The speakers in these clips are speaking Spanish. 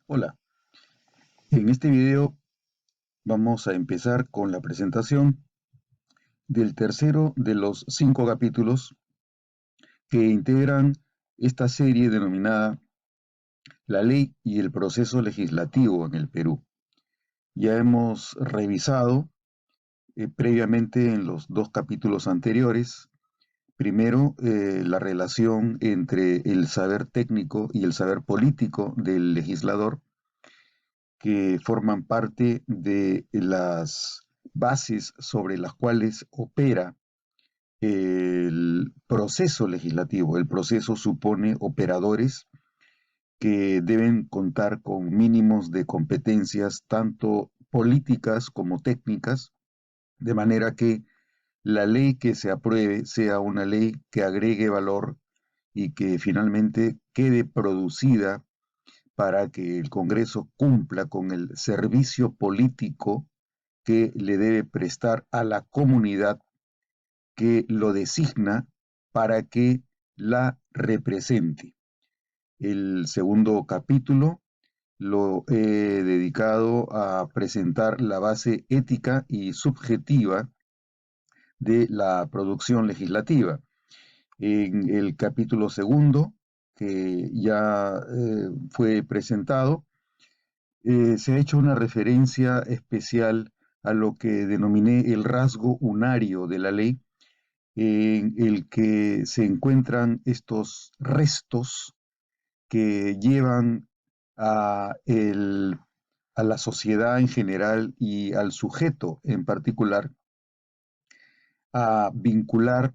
Hola, en este video vamos a empezar con la presentación del tercero de los 5 capítulos que integran esta serie denominada La ley y el proceso legislativo en el Perú. Ya hemos revisado previamente en los 2 capítulos anteriores, primero la relación entre el saber técnico y el saber político del legislador, que forman parte de las bases sobre las cuales opera el proceso legislativo. El proceso supone operadores que deben contar con mínimos de competencias tanto políticas como técnicas, de manera que la ley que se apruebe sea una ley que agregue valor y que finalmente quede producida para que el Congreso cumpla con el servicio político que le debe prestar a la comunidad que lo designa para que la represente. El segundo capítulo lo he dedicado a presentar la base ética y subjetiva de la producción legislativa. En el capítulo segundo, que ya fue presentado, se ha hecho una referencia especial a lo que denominé el rasgo unario de la ley, en el que se encuentran estos restos que llevan a, a la sociedad en general y al sujeto en particular a vincular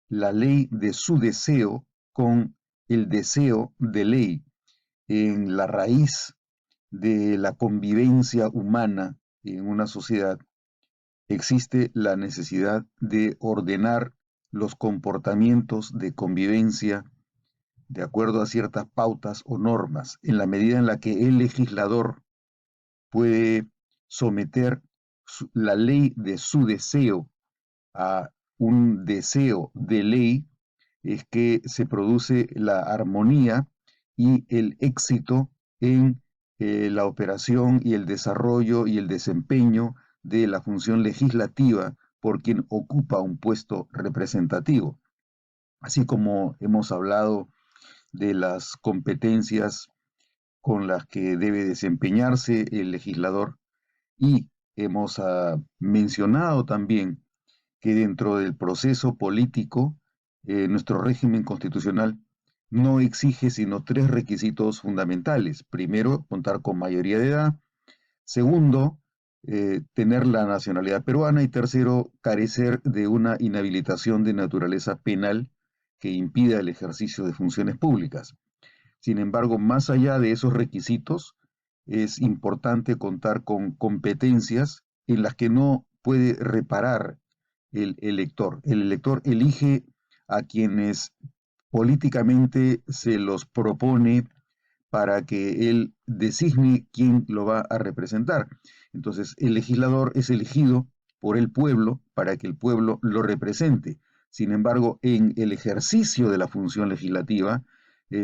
la ley de su deseo con el deseo de ley en la raíz de la convivencia humana en una sociedad. Existe la necesidad de ordenar los comportamientos de convivencia de acuerdo a ciertas pautas o normas, en la medida en la que el legislador puede someter la ley de su deseo a un deseo de ley, es que se produce la armonía y el éxito en la operación y el desarrollo y el desempeño de la función legislativa por quien ocupa un puesto representativo. Así como hemos hablado de las competencias con las que debe desempeñarse el legislador y hemos mencionado también que dentro del proceso político, nuestro régimen constitucional no exige sino 3 requisitos fundamentales. Primero, contar con mayoría de edad. Segundo, tener la nacionalidad peruana. Y tercero, carecer de una inhabilitación de naturaleza penal que impida el ejercicio de funciones públicas. Sin embargo, más allá de esos requisitos, es importante contar con competencias en las que no puede reparar el elector. El elector elige a quienes políticamente se los propone para que él designe quién lo va a representar. Entonces, el legislador es elegido por el pueblo para que el pueblo lo represente. Sin embargo, en el ejercicio de la función legislativa,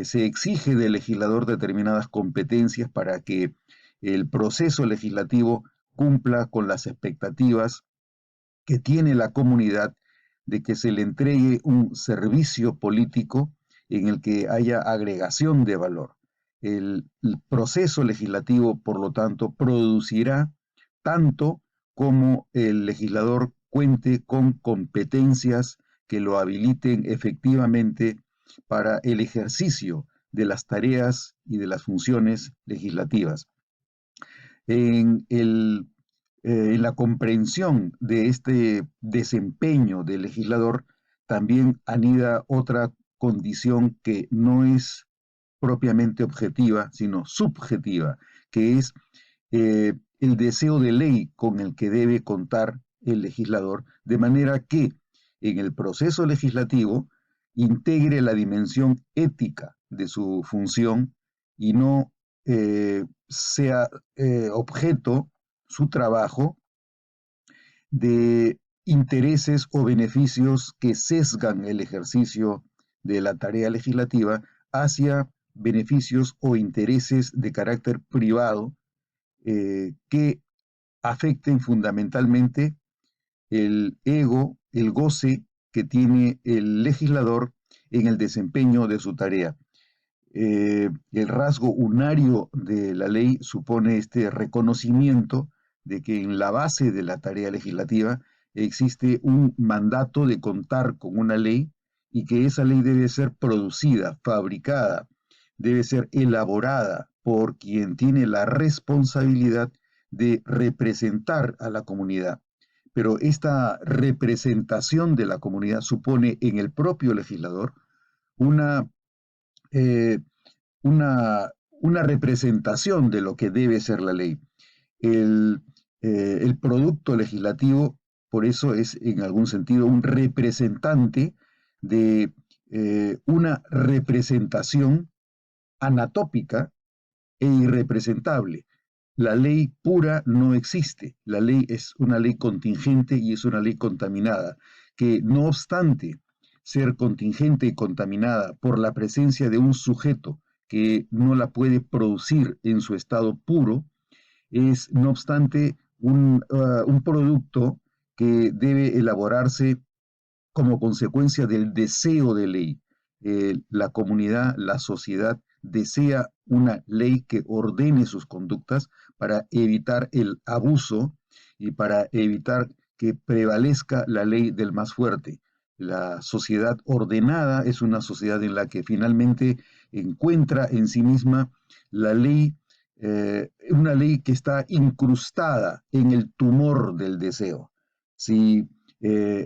se exige del legislador determinadas competencias para que el proceso legislativo cumpla con las expectativas que tiene la comunidad de que se le entregue un servicio político en el que haya agregación de valor. El proceso legislativo, por lo tanto, producirá tanto como el legislador cuente con competencias que lo habiliten efectivamente para el ejercicio de las tareas y de las funciones legislativas. En en la comprensión de este desempeño del legislador, también anida otra condición que no es propiamente objetiva, sino subjetiva, que es el deseo de ley con el que debe contar el legislador, de manera que en el proceso legislativo integre la dimensión ética de su función y no sea objeto su trabajo de intereses o beneficios que sesgan el ejercicio de la tarea legislativa hacia beneficios o intereses de carácter privado que afecten fundamentalmente el ego, el goce que tiene el legislador en el desempeño de su tarea. El rasgo unario de la ley supone este reconocimiento de que en la base de la tarea legislativa existe un mandato de contar con una ley y que esa ley debe ser producida, fabricada, debe ser elaborada por quien tiene la responsabilidad de representar a la comunidad. Pero esta representación de la comunidad supone en el propio legislador una eh, una representación de lo que debe ser la ley. El, el producto legislativo, por eso, es en algún sentido un representante de una representación anatópica e irrepresentable. La ley pura no existe. La ley es una ley contingente y es una ley contaminada, que no obstante ser contingente y contaminada por la presencia de un sujeto que no la puede producir en su estado puro, es no obstante un producto que debe elaborarse como consecuencia del deseo de ley. La comunidad, la sociedad desea una ley que ordene sus conductas para evitar el abuso y para evitar que prevalezca la ley del más fuerte. La sociedad ordenada es una sociedad en la que finalmente encuentra en sí misma la ley, una ley que está incrustada en el tumor del deseo. Si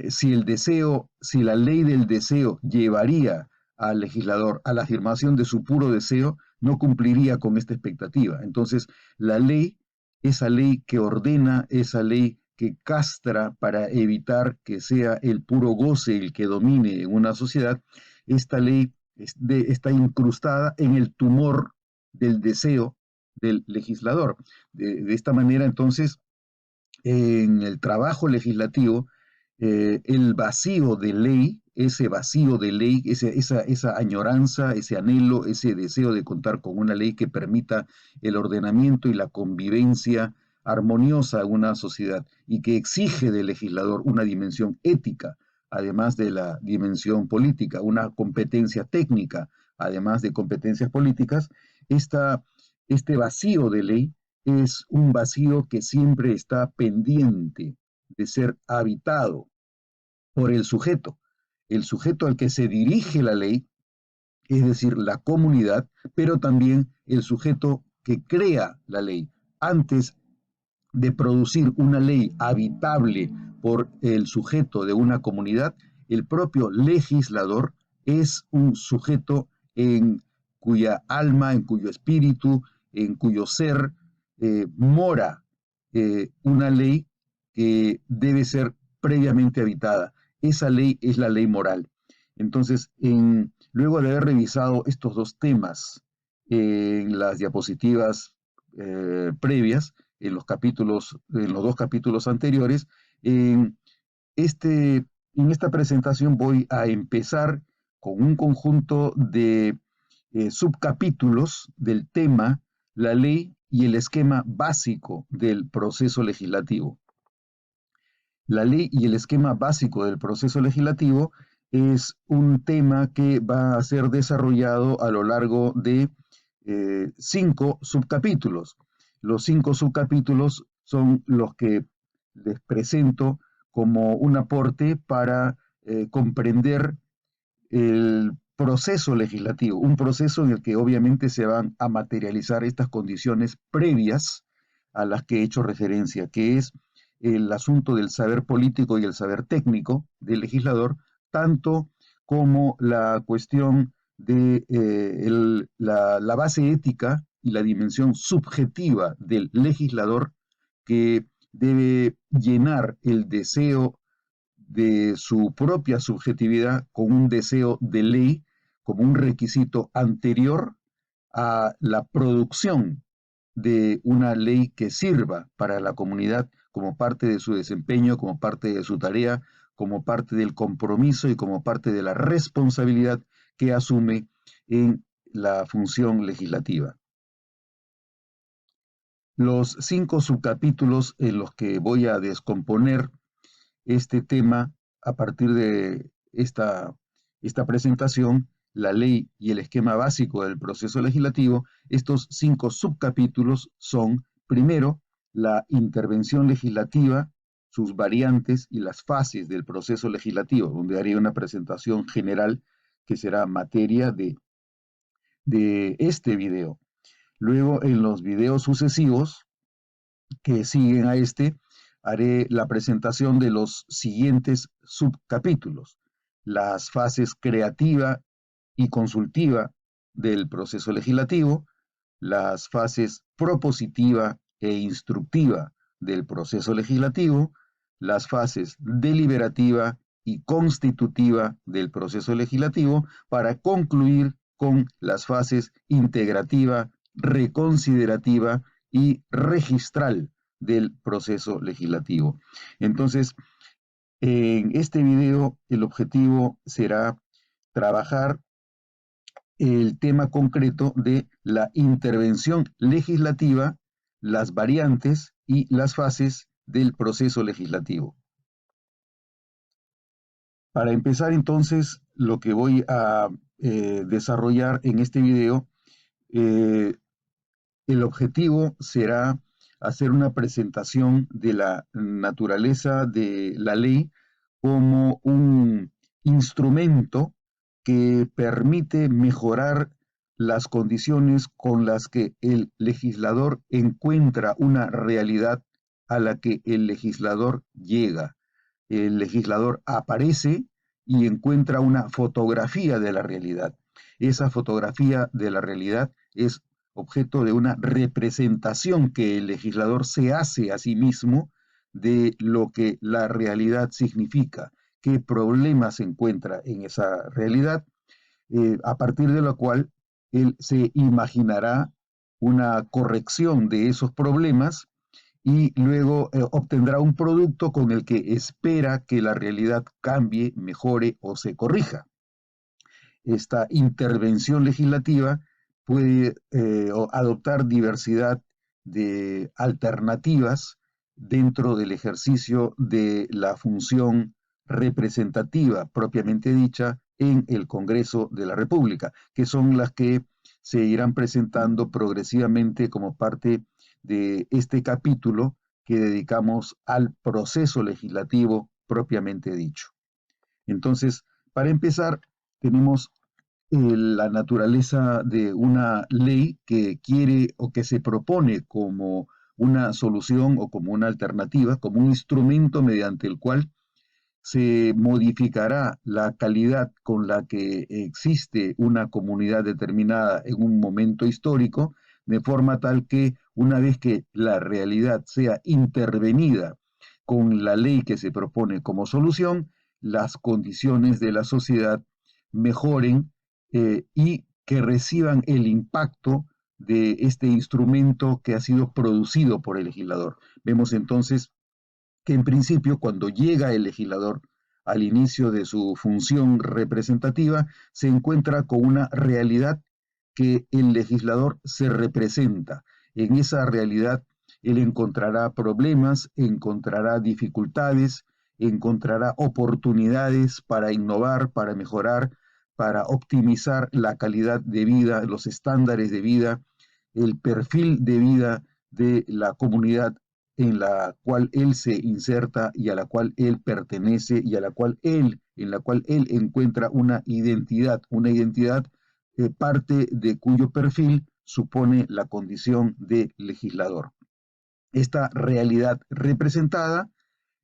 si el deseo, si la ley del deseo llevaría al legislador a la afirmación de su puro deseo, no cumpliría con esta expectativa. Entonces, la ley, esa ley que ordena, esa ley que castra para evitar que sea el puro goce el que domine en una sociedad, esta ley está incrustada en el tumor del deseo del legislador. De esta manera, entonces, en el trabajo legislativo, el vacío de ley, ese vacío de ley, esa añoranza, ese anhelo, ese deseo de contar con una ley que permita el ordenamiento y la convivencia armoniosa en una sociedad y que exige del legislador una dimensión ética, además de la dimensión política, una competencia técnica, además de competencias políticas, este vacío de ley es un vacío que siempre está pendiente de ser habitado por el sujeto al que se dirige la ley, es decir, la comunidad, pero también el sujeto que crea la ley. Antes de producir una ley habitable por el sujeto de una comunidad, el propio legislador es un sujeto en cuya alma, en cuyo espíritu, en cuyo ser mora una ley que debe ser previamente habitada. Esa ley es la ley moral. Entonces, luego de haber revisado estos dos temas en las diapositivas previas, en los dos capítulos anteriores, en, en esta presentación voy a empezar con un conjunto de subcapítulos del tema, la ley y el esquema básico del proceso legislativo. La ley y el esquema básico del proceso legislativo es un tema que va a ser desarrollado a lo largo de 5 subcapítulos. Los 5 subcapítulos son los que les presento como un aporte para comprender el proceso legislativo, un proceso en el que obviamente se van a materializar estas condiciones previas a las que he hecho referencia, que es el asunto del saber político y el saber técnico del legislador, tanto como la cuestión de la base ética y la dimensión subjetiva del legislador que debe llenar el deseo de su propia subjetividad con un deseo de ley como un requisito anterior a la producción de una ley que sirva para la comunidad como parte de su desempeño, como parte de su tarea, como parte del compromiso y como parte de la responsabilidad que asume en la función legislativa. Los 5 subcapítulos en los que voy a descomponer este tema a partir de esta presentación, la ley y el esquema básico del proceso legislativo, estos 5 subcapítulos son, primero, la intervención legislativa, sus variantes y las fases del proceso legislativo, donde haré una presentación general que será materia de este video. Luego, en los videos sucesivos que siguen a este, haré la presentación de los siguientes subcapítulos: las fases creativa y consultiva del proceso legislativo, las fases propositiva e instructiva del proceso legislativo, las fases deliberativa y constitutiva del proceso legislativo, para concluir con las fases integrativa, reconsiderativa y registral del proceso legislativo. Entonces, en este video el objetivo será trabajar el tema concreto de la intervención legislativa, las variantes y las fases del proceso legislativo. Para empezar, entonces, lo que voy a desarrollar en este video, el objetivo será hacer una presentación de la naturaleza de la ley como un instrumento que permite mejorar las condiciones con las que el legislador encuentra una realidad a la que el legislador llega. El legislador aparece y encuentra una fotografía de la realidad. Esa fotografía de la realidad es objeto de una representación que el legislador se hace a sí mismo de lo que la realidad significa, qué problemas se encuentra en esa realidad, a partir de lo cual él se imaginará una corrección de esos problemas y luego obtendrá un producto con el que espera que la realidad cambie, mejore o se corrija. Esta intervención legislativa puede adoptar diversidad de alternativas dentro del ejercicio de la función representativa propiamente dicha en el Congreso de la República, que son las que se irán presentando progresivamente como parte de este capítulo que dedicamos al proceso legislativo propiamente dicho. Entonces, para empezar, tenemos la naturaleza de una ley que quiere o que se propone como una solución o como una alternativa, como un instrumento mediante el cual se modificará la calidad con la que existe una comunidad determinada en un momento histórico, de forma tal que una vez que la realidad sea intervenida con la ley que se propone como solución, las condiciones de la sociedad mejoren y que reciban el impacto de este instrumento que ha sido producido por el legislador. Vemos entonces que en principio, cuando llega el legislador al inicio de su función representativa, se encuentra con una realidad que el legislador se representa. En esa realidad él encontrará problemas, encontrará dificultades, encontrará oportunidades para innovar, para mejorar, para optimizar la calidad de vida, los estándares de vida, el perfil de vida de la comunidad en la cual él se inserta y a la cual él pertenece y en la cual él encuentra una identidad parte de cuyo perfil supone la condición de legislador. Esta realidad representada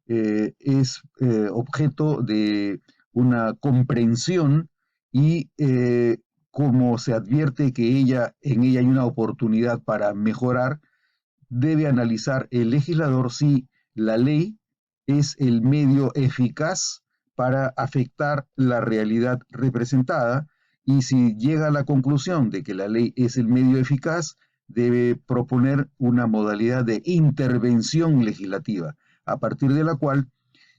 es objeto de una comprensión y como se advierte que en ella hay una oportunidad para mejorar, debe analizar el legislador si la ley es el medio eficaz para afectar la realidad representada, y si llega a la conclusión de que la ley es el medio eficaz, debe proponer una modalidad de intervención legislativa, a partir de la cual,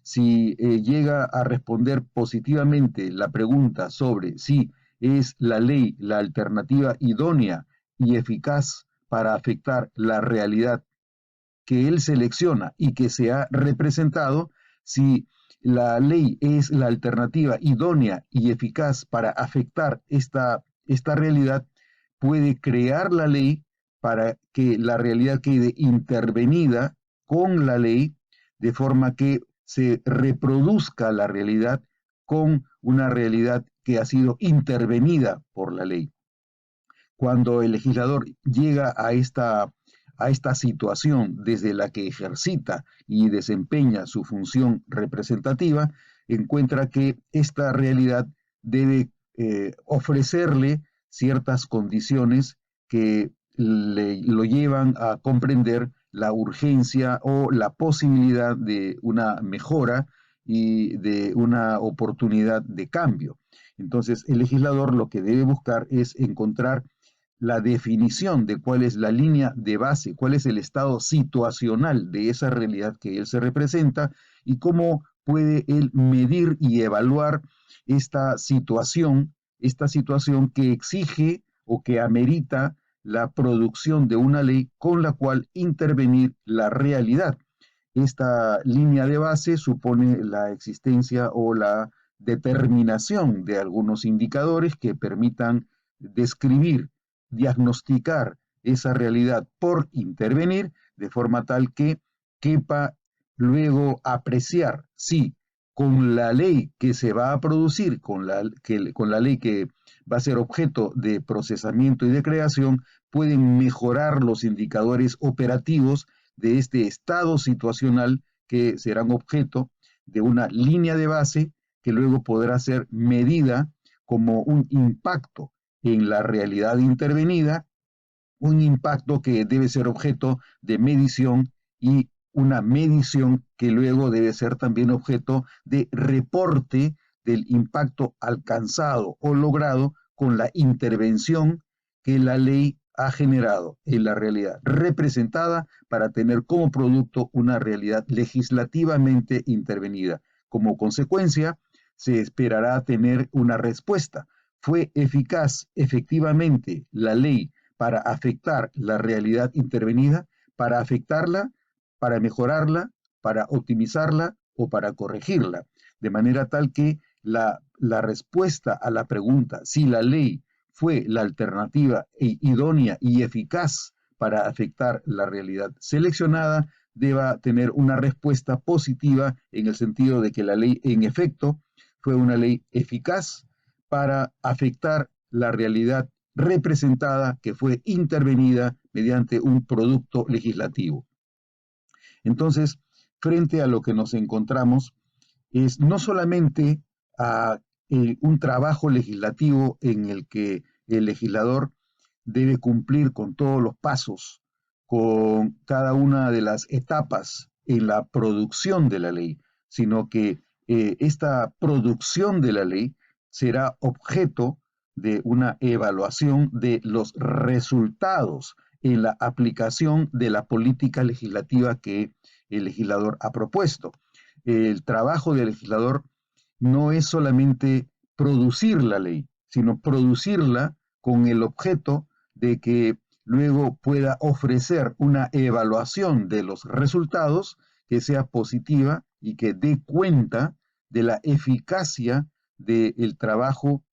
si llega a responder positivamente la pregunta sobre si es la ley la alternativa idónea y eficaz para afectar la realidad que él selecciona y que se ha representado, si la ley es la alternativa idónea y eficaz para afectar esta realidad, puede crear la ley para que la realidad quede intervenida con la ley, de forma que se reproduzca la realidad con una realidad que ha sido intervenida por la ley. Cuando el legislador llega a esta situación desde la que ejercita y desempeña su función representativa, encuentra que esta realidad debe ofrecerle ciertas condiciones que lo llevan a comprender la urgencia o la posibilidad de una mejora y de una oportunidad de cambio. Entonces, el legislador lo que debe buscar es encontrar la definición de cuál es la línea de base, cuál es el estado situacional de esa realidad que él se representa y cómo puede él medir y evaluar esta situación que exige o que amerita la producción de una ley con la cual intervenir la realidad. Esta línea de base supone la existencia o la determinación de algunos indicadores que permitan describir, diagnosticar esa realidad por intervenir, de forma tal que quepa luego apreciar si con la ley que se va a producir, con la ley que va a ser objeto de procesamiento y de creación, pueden mejorar los indicadores operativos de este estado situacional, que serán objeto de una línea de base que luego podrá ser medida como un impacto en la realidad intervenida, un impacto que debe ser objeto de medición y una medición que luego debe ser también objeto de reporte del impacto alcanzado o logrado con la intervención que la ley ha generado en la realidad representada, para tener como producto una realidad legislativamente intervenida. Como consecuencia, se esperará tener una respuesta. ¿Fue eficaz efectivamente la ley para afectar la realidad intervenida, para afectarla, para mejorarla, para optimizarla o para corregirla? De manera tal que la respuesta a la pregunta si la ley fue la alternativa idónea y eficaz para afectar la realidad seleccionada, deba tener una respuesta positiva, en el sentido de que la ley en efecto fue una ley eficaz para afectar la realidad representada, que fue intervenida mediante un producto legislativo. Entonces, frente a lo que nos encontramos es no solamente a un trabajo legislativo en el que el legislador debe cumplir con todos los pasos, con cada una de las etapas en la producción de la ley, sino que esta producción de la ley será objeto de una evaluación de los resultados en la aplicación de la política legislativa que el legislador ha propuesto. El trabajo del legislador no es solamente producir la ley, sino producirla con el objeto de que luego pueda ofrecer una evaluación de los resultados que sea positiva y que dé cuenta de la eficacia del trabajo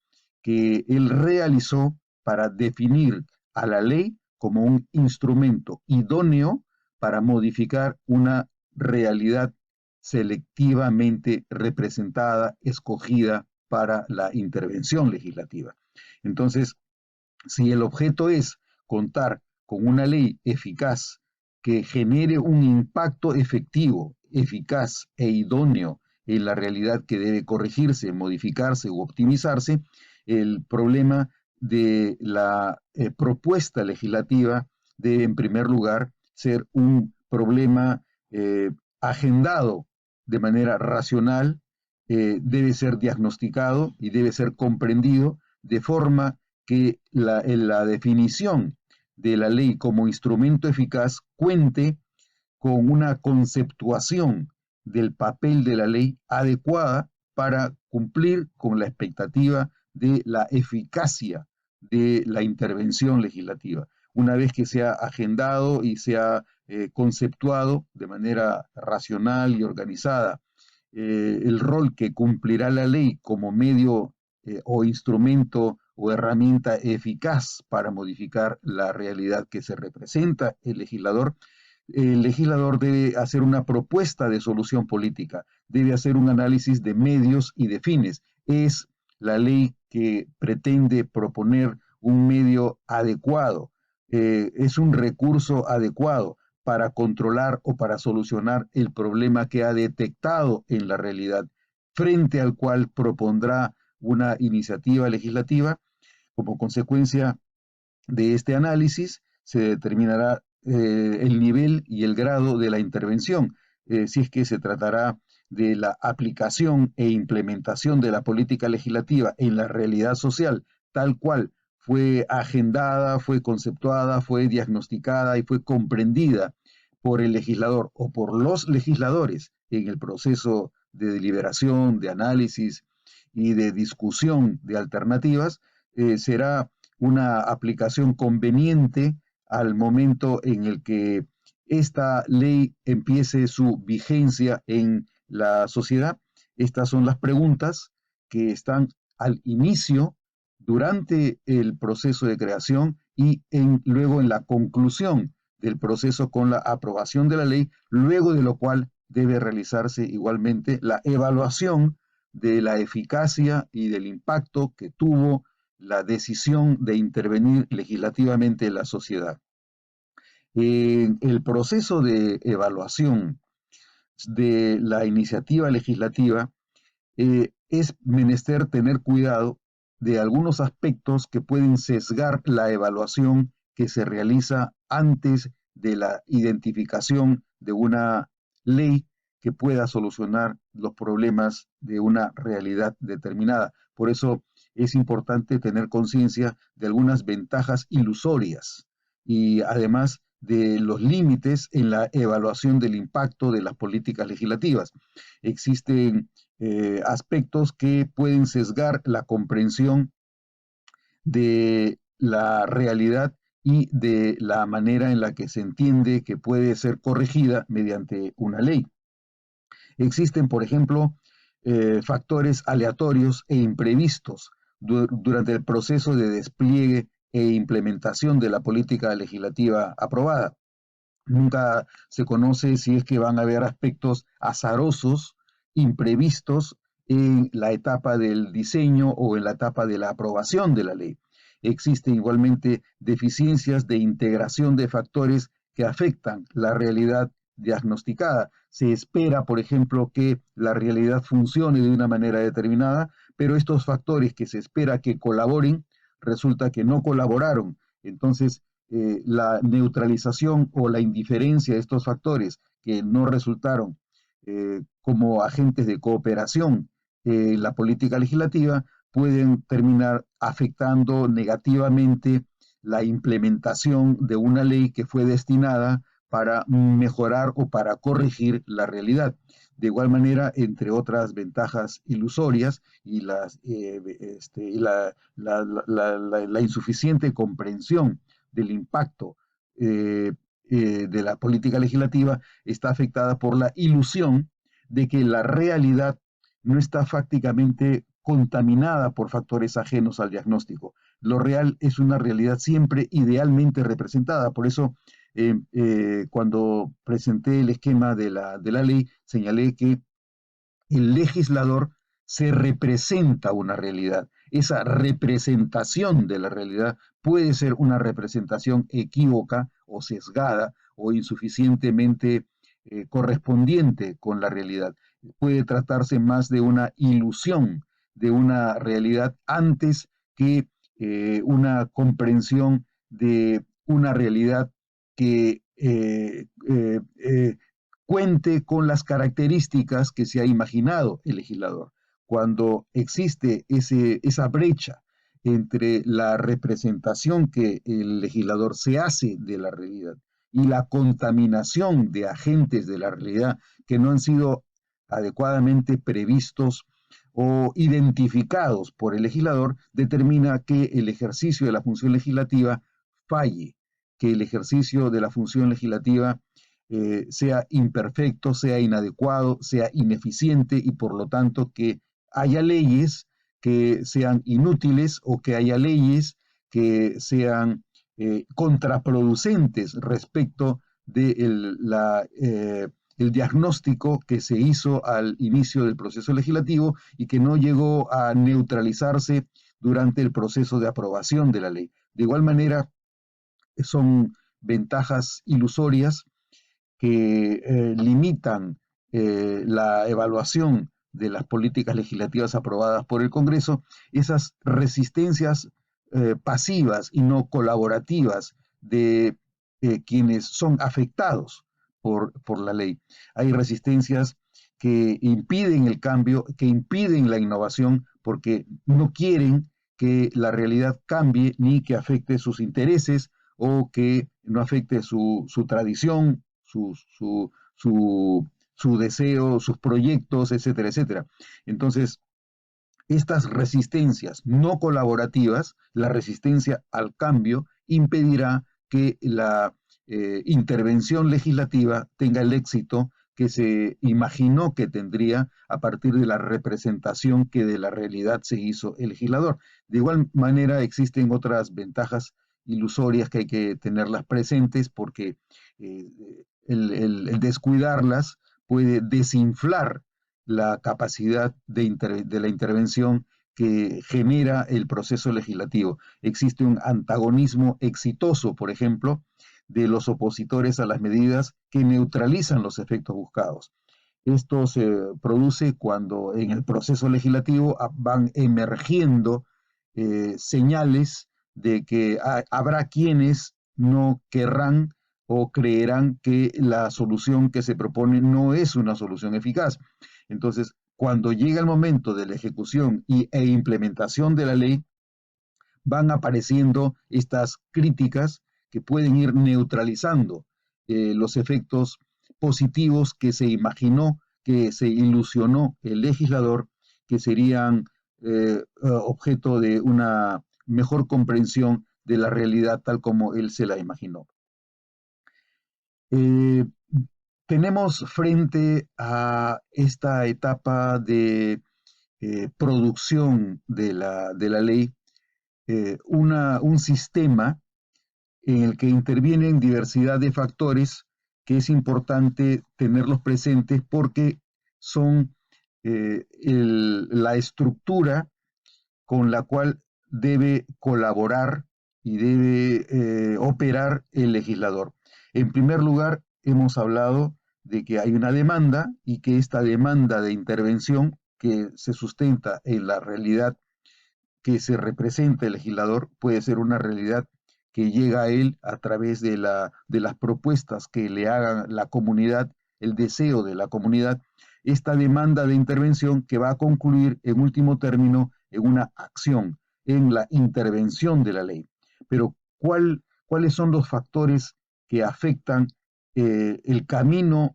que él realizó para definir a la ley como un instrumento idóneo para modificar una realidad selectivamente representada, escogida para la intervención legislativa. Entonces, si el objeto es contar con una ley eficaz que genere un impacto efectivo, eficaz e idóneo en la realidad que debe corregirse, modificarse u optimizarse, el problema de la propuesta legislativa debe, en primer lugar, ser un problema agendado de manera racional, debe ser diagnosticado y debe ser comprendido de forma que la definición de la ley como instrumento eficaz cuente con una conceptuación del papel de la ley adecuada para cumplir con la expectativa de la eficacia de la intervención legislativa. Una vez que se ha agendado y se ha conceptuado de manera racional y organizada el rol que cumplirá la ley como medio o instrumento o herramienta eficaz para modificar la realidad que se representa, el legislador debe hacer una propuesta de solución política, debe hacer un análisis de medios y de fines. Es la ley que pretende proponer un medio adecuado, es un recurso adecuado para controlar o para solucionar el problema que ha detectado en la realidad, frente al cual propondrá una iniciativa legislativa. Como consecuencia de este análisis se determinará el nivel y el grado de la intervención, si es que se tratará de la aplicación e implementación de la política legislativa en la realidad social, tal cual fue agendada, fue conceptuada, fue diagnosticada y fue comprendida por el legislador o por los legisladores en el proceso de deliberación, de análisis y de discusión de alternativas, será una aplicación conveniente al momento en el que esta ley empiece su vigencia en la sociedad. Estas son las preguntas que están al inicio, durante el proceso de creación y luego en la conclusión del proceso con la aprobación de la ley, luego de lo cual debe realizarse igualmente la evaluación de la eficacia y del impacto que tuvo la decisión de intervenir legislativamente en la sociedad. En el proceso de evaluación de la iniciativa legislativa es menester tener cuidado de algunos aspectos que pueden sesgar la evaluación que se realiza antes de la identificación de una ley que pueda solucionar los problemas de una realidad determinada. Por eso es importante tener conciencia de algunas ventajas ilusorias y además de los límites en la evaluación del impacto de las políticas legislativas. Existen aspectos que pueden sesgar la comprensión de la realidad y de la manera en la que se entiende que puede ser corregida mediante una ley. Existen, por ejemplo, factores aleatorios e imprevistos durante el proceso de despliegue e implementación de la política legislativa aprobada. Nunca se conoce si es que van a haber aspectos azarosos, imprevistos en la etapa del diseño o en la etapa de la aprobación de la ley. Existen igualmente deficiencias de integración de factores que afectan la realidad diagnosticada. Se espera, por ejemplo, que la realidad funcione de una manera determinada, pero estos factores que se espera que colaboren, resulta que no colaboraron. Entonces, la neutralización o la indiferencia de estos factores que no resultaron como agentes de cooperación en la política legislativa pueden terminar afectando negativamente la implementación de una ley que fue destinada para mejorar o para corregir la realidad. De igual manera, entre otras ventajas ilusorias y la insuficiente comprensión del impacto de la política legislativa está afectada por la ilusión de que la realidad no está fácticamente contaminada por factores ajenos al diagnóstico. Lo real es una realidad siempre idealmente representada. Por eso, cuando presenté el esquema de la ley, señalé que el legislador se representa una realidad. Esa representación de la realidad puede ser una representación equívoca o sesgada o insuficientemente correspondiente con la realidad. Puede tratarse más de una ilusión de una realidad antes que una comprensión de una realidad que cuente con las características que se ha imaginado el legislador. Cuando existe esa brecha entre la representación que el legislador se hace de la realidad y la contaminación de agentes de la realidad que no han sido adecuadamente previstos o identificados por el legislador, determina que el ejercicio de la función legislativa falle, que el ejercicio de la función legislativa sea imperfecto, sea inadecuado, sea ineficiente y por lo tanto que haya leyes que sean inútiles o que haya leyes que sean contraproducentes respecto de el diagnóstico que se hizo al inicio del proceso legislativo y que no llegó a neutralizarse durante el proceso de aprobación de la ley. De igual manera, son ventajas ilusorias que limitan la evaluación de las políticas legislativas aprobadas por el Congreso, esas resistencias pasivas y no colaborativas de quienes son afectados por la ley. Hay resistencias que impiden el cambio, que impiden la innovación, porque no quieren que la realidad cambie ni que afecte sus intereses o que no afecte su tradición, su deseo, sus proyectos, etcétera, etcétera. Entonces, estas resistencias no colaborativas, la resistencia al cambio, impedirá que la intervención legislativa tenga el éxito que se imaginó que tendría a partir de la representación que de la realidad se hizo el legislador. De igual manera, existen otras ventajas ilusorias que hay que tenerlas presentes porque eh, el descuidarlas puede desinflar la capacidad de la intervención que genera el proceso legislativo. Existe un antagonismo exitoso, por ejemplo, de los opositores a las medidas que neutralizan los efectos buscados. Esto se produce cuando en el proceso legislativo van emergiendo señales de que habrá quienes no querrán o creerán que la solución que se propone no es una solución eficaz. Entonces, cuando llega el momento de la ejecución e implementación de la ley, van apareciendo estas críticas que pueden ir neutralizando los efectos positivos que se imaginó, que se ilusionó el legislador, que serían objeto de una mejor comprensión de la realidad tal como él se la imaginó. Eh, Tenemos frente a esta etapa de producción de la ley un sistema en el que intervienen diversidad de factores que es importante tenerlos presentes porque son la estructura con la cual debe colaborar y debe operar el legislador. En primer lugar, hemos hablado de que hay una demanda y que esta demanda de intervención que se sustenta en la realidad que se representa el legislador puede ser una realidad que llega a él a través de las propuestas que le hagan la comunidad, el deseo de la comunidad, esta demanda de intervención que va a concluir en último término en una acción, en la intervención de la ley. Pero ¿cuáles son los factores que afectan el camino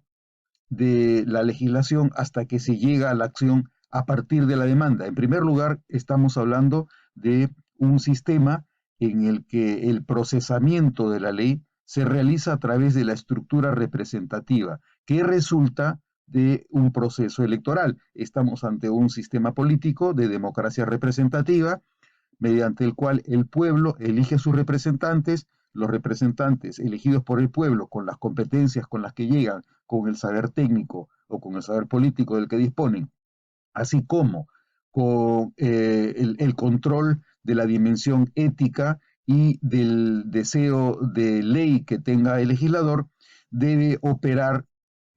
de la legislación hasta que se llega a la acción a partir de la demanda? En primer lugar, estamos hablando de un sistema en el que el procesamiento de la ley se realiza a través de la estructura representativa, que resulta de un proceso electoral. Estamos ante un sistema político de democracia representativa, mediante el cual el pueblo elige a sus representantes, los representantes elegidos por el pueblo con las competencias con las que llegan, con el saber técnico o con el saber político del que disponen, así como con el control de la dimensión ética y del deseo de ley que tenga el legislador, debe operar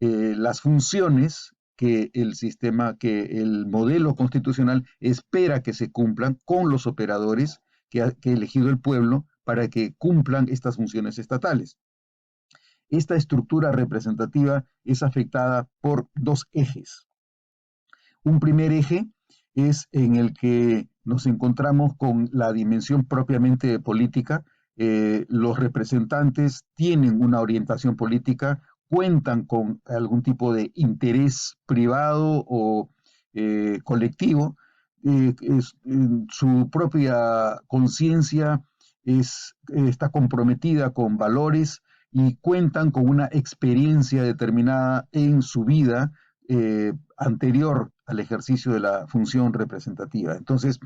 las funciones que el sistema, que el modelo constitucional espera que se cumplan con los operadores que ha elegido el pueblo para que cumplan estas funciones estatales. Esta estructura representativa es afectada por dos ejes. Un primer eje es en el que nos encontramos con la dimensión propiamente política. Los representantes tienen una orientación política, cuentan con algún tipo de interés privado o colectivo, su propia conciencia está comprometida con valores y cuentan con una experiencia determinada en su vida anterior al ejercicio de la función representativa. Entonces,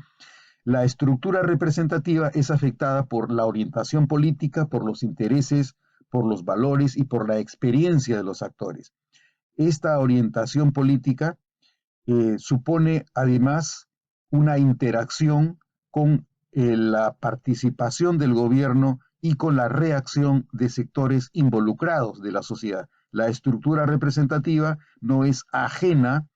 la estructura representativa es afectada por la orientación política, por los intereses, por los valores y por la experiencia de los actores. Esta orientación política supone además una interacción con la participación del gobierno y con la reacción de sectores involucrados de la sociedad. La estructura representativa no es ajena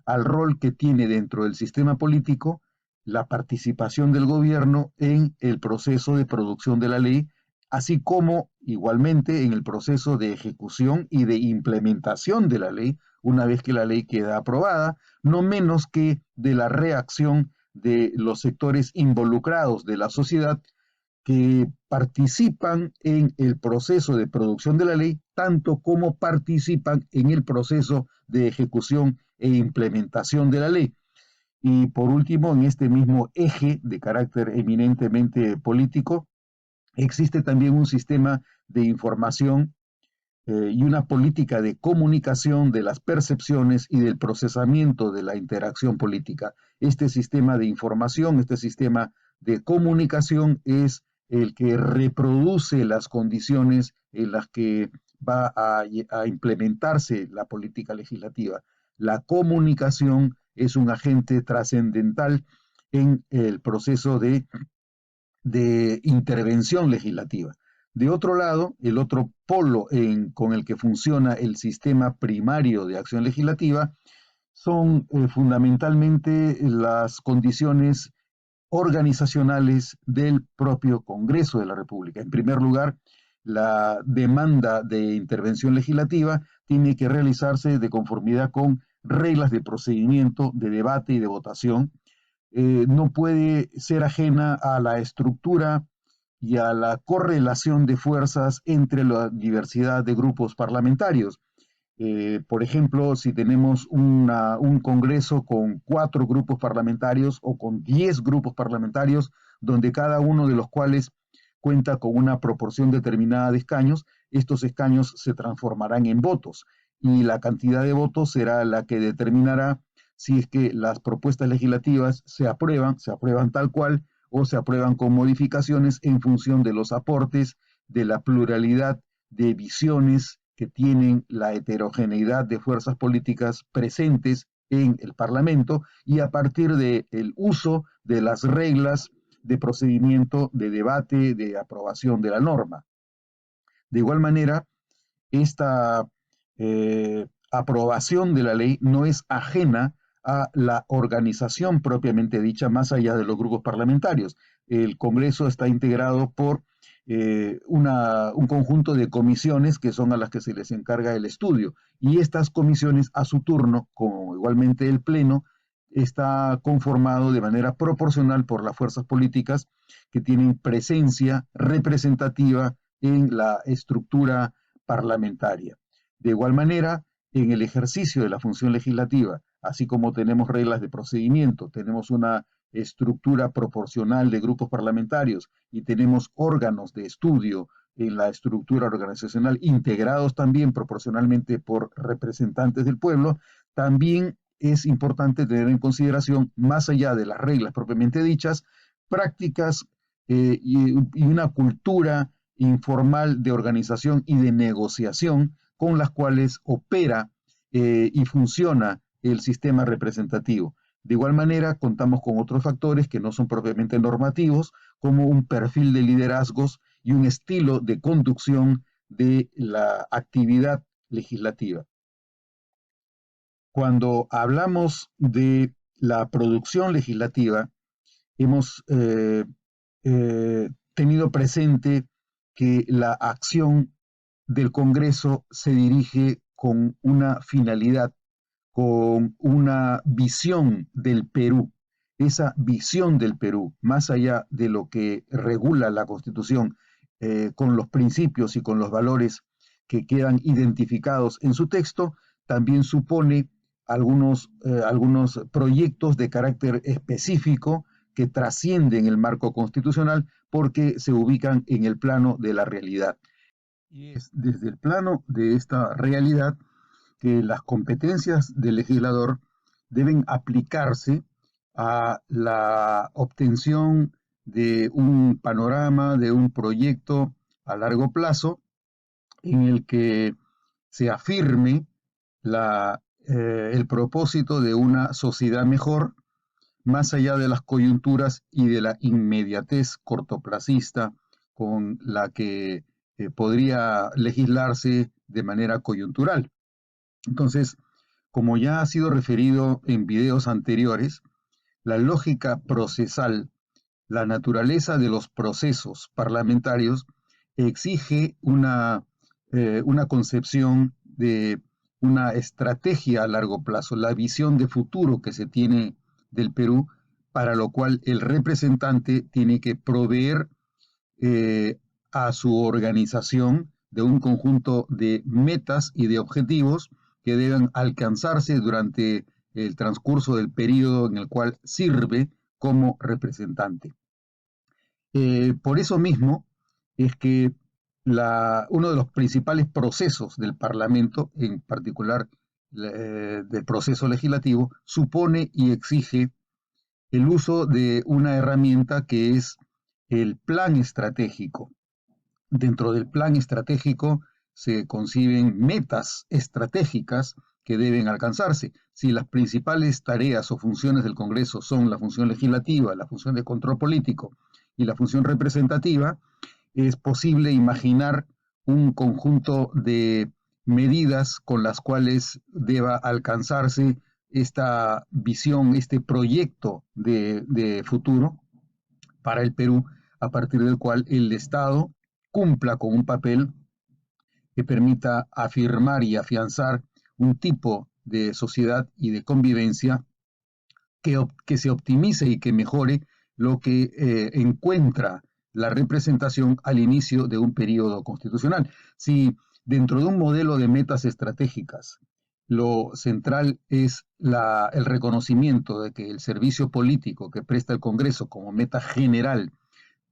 al rol que tiene dentro del sistema político la participación del gobierno en el proceso de producción de la ley, así como igualmente en el proceso de ejecución y de implementación de la ley, una vez que la ley queda aprobada, no menos que de la reacción de los sectores involucrados de la sociedad que participan en el proceso de producción de la ley, tanto como participan en el proceso de ejecución e implementación de la ley. Y por último, en este mismo eje de carácter eminentemente político, existe también un sistema de información y una política de comunicación de las percepciones y del procesamiento de la interacción política. Este sistema de información, este sistema de comunicación es el que reproduce las condiciones en las que va a implementarse la política legislativa. La comunicación es un agente trascendental en el proceso de intervención legislativa. De otro lado, el otro polo con el que funciona el sistema primario de acción legislativa son fundamentalmente las condiciones organizacionales del propio Congreso de la República. En primer lugar, la demanda de intervención legislativa tiene que realizarse de conformidad con reglas de procedimiento, de debate y de votación. No puede ser ajena a la estructura y a la correlación de fuerzas entre la diversidad de grupos parlamentarios. Por ejemplo, si tenemos un Congreso con 4 grupos parlamentarios o con 10 grupos parlamentarios, donde cada uno de los cuales cuenta con una proporción determinada de escaños, estos escaños se transformarán en votos y la cantidad de votos será la que determinará si es que las propuestas legislativas se aprueban tal cual o se aprueban con modificaciones en función de los aportes, de la pluralidad de visiones que tienen la heterogeneidad de fuerzas políticas presentes en el Parlamento y a partir del uso de las reglas de procedimiento, de debate, de aprobación de la norma. De igual manera, esta aprobación de la ley no es ajena a la organización propiamente dicha, más allá de los grupos parlamentarios. El Congreso está integrado por un conjunto de comisiones que son a las que se les encarga el estudio. Y estas comisiones, a su turno, como igualmente el Pleno, está conformado de manera proporcional por las fuerzas políticas que tienen presencia representativa en la estructura parlamentaria. De igual manera, en el ejercicio de la función legislativa, así como tenemos reglas de procedimiento, tenemos una estructura proporcional de grupos parlamentarios y tenemos órganos de estudio en la estructura organizacional integrados también proporcionalmente por representantes del pueblo, también es importante tener en consideración, más allá de las reglas propiamente dichas, prácticas y una cultura informal de organización y de negociación con las cuales opera y funciona el sistema representativo. De igual manera, contamos con otros factores que no son propiamente normativos, como un perfil de liderazgos y un estilo de conducción de la actividad legislativa. Cuando hablamos de la producción legislativa, hemos tenido presente que la acción del Congreso se dirige con una finalidad, con una visión del Perú. Esa visión del Perú, más allá de lo que regula la Constitución, con los principios y con los valores que quedan identificados en su texto, también supone algunos proyectos de carácter específico que trascienden el marco constitucional porque se ubican en el plano de la realidad. Y es desde el plano de esta realidad que las competencias del legislador deben aplicarse a la obtención de un panorama, de un proyecto a largo plazo en el que se afirme el propósito de una sociedad mejor, más allá de las coyunturas y de la inmediatez cortoplacista con la que podría legislarse de manera coyuntural. Entonces, como ya ha sido referido en videos anteriores, la lógica procesal, la naturaleza de los procesos parlamentarios exige una concepción de una estrategia a largo plazo, la visión de futuro que se tiene del Perú, para lo cual el representante tiene que proveer eh, a su organización de un conjunto de metas y de objetivos que deben alcanzarse durante el transcurso del periodo en el cual sirve como representante. Por eso mismo es que uno de los principales procesos del Parlamento, en particular del proceso legislativo, supone y exige el uso de una herramienta que es el plan estratégico. Dentro del plan estratégico se conciben metas estratégicas que deben alcanzarse. Si las principales tareas o funciones del Congreso son la función legislativa, la función de control político y la función representativa, es posible imaginar un conjunto de medidas con las cuales deba alcanzarse esta visión, este proyecto de futuro para el Perú, a partir del cual el Estado cumpla con un papel que permita afirmar y afianzar un tipo de sociedad y de convivencia que se optimice y que mejore lo que encuentra la representación al inicio de un periodo constitucional. Si dentro de un modelo de metas estratégicas lo central es el reconocimiento de que el servicio político que presta el Congreso como meta general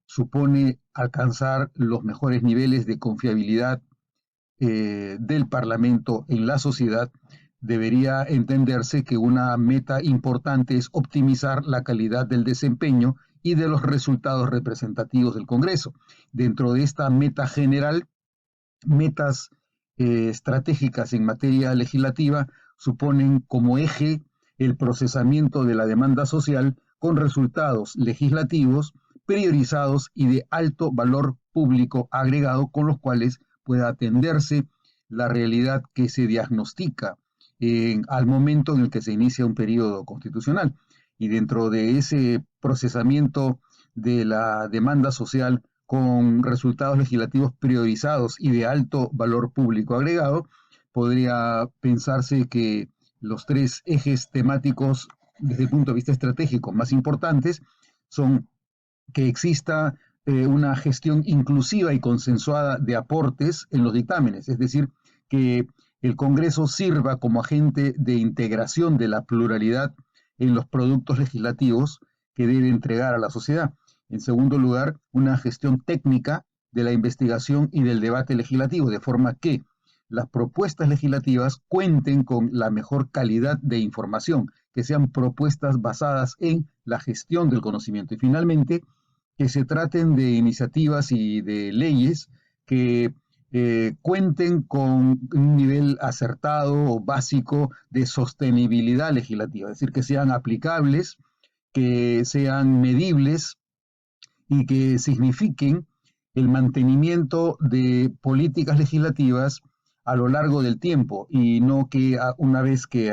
supone alcanzar los mejores niveles de confiabilidad del Parlamento en la sociedad, debería entenderse que una meta importante es optimizar la calidad del desempeño y de los resultados representativos del Congreso. Dentro de esta meta general, metas estratégicas en materia legislativa suponen como eje el procesamiento de la demanda social con resultados legislativos priorizados y de alto valor público agregado con los cuales pueda atenderse la realidad que se diagnostica al momento en el que se inicia un periodo constitucional. Y dentro de ese procesamiento de la demanda social con resultados legislativos priorizados y de alto valor público agregado, podría pensarse que los tres ejes temáticos desde el punto de vista estratégico más importantes son que exista una gestión inclusiva y consensuada de aportes en los dictámenes, es decir, que el Congreso sirva como agente de integración de la pluralidad en los productos legislativos que debe entregar a la sociedad. En segundo lugar, una gestión técnica de la investigación y del debate legislativo, de forma que las propuestas legislativas cuenten con la mejor calidad de información, que sean propuestas basadas en la gestión del conocimiento. Y finalmente, que se traten de iniciativas y de leyes que cuenten con un nivel acertado o básico de sostenibilidad legislativa, es decir, que sean aplicables, que sean medibles y que signifiquen el mantenimiento de políticas legislativas a lo largo del tiempo y no que una vez que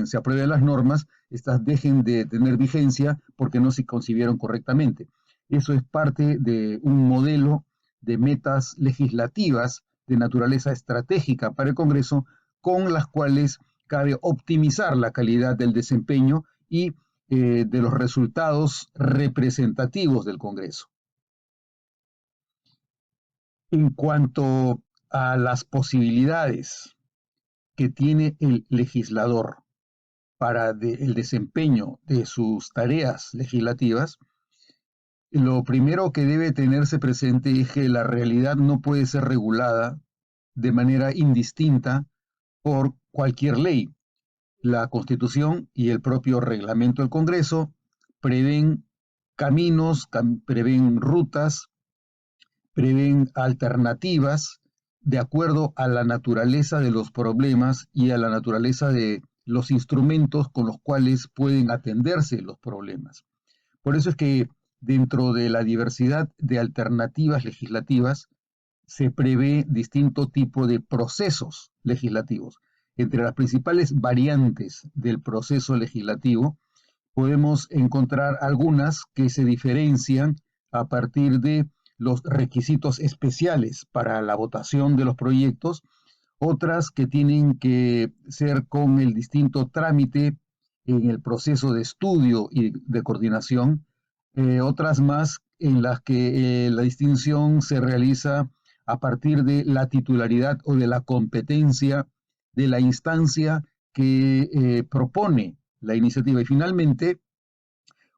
se aprueben las normas, estas dejen de tener vigencia porque no se concibieron correctamente. Eso es parte de un modelo de metas legislativas de naturaleza estratégica para el Congreso, con las cuales cabe optimizar la calidad del desempeño y de los resultados representativos del Congreso. En cuanto a las posibilidades que tiene el legislador para el desempeño de sus tareas legislativas, lo primero que debe tenerse presente es que la realidad no puede ser regulada de manera indistinta por cualquier ley. La Constitución y el propio reglamento del Congreso prevén caminos, prevén rutas, prevén alternativas de acuerdo a la naturaleza de los problemas y a la naturaleza de los instrumentos con los cuales pueden atenderse los problemas. Por eso es que dentro de la diversidad de alternativas legislativas se prevé distinto tipo de procesos legislativos. Entre las principales variantes del proceso legislativo podemos encontrar algunas que se diferencian a partir de los requisitos especiales para la votación de los proyectos, otras que tienen que ser con el distinto trámite en el proceso de estudio y de coordinación, otras más en las que la distinción se realiza a partir de la titularidad o de la competencia de la instancia que propone la iniciativa. Y finalmente,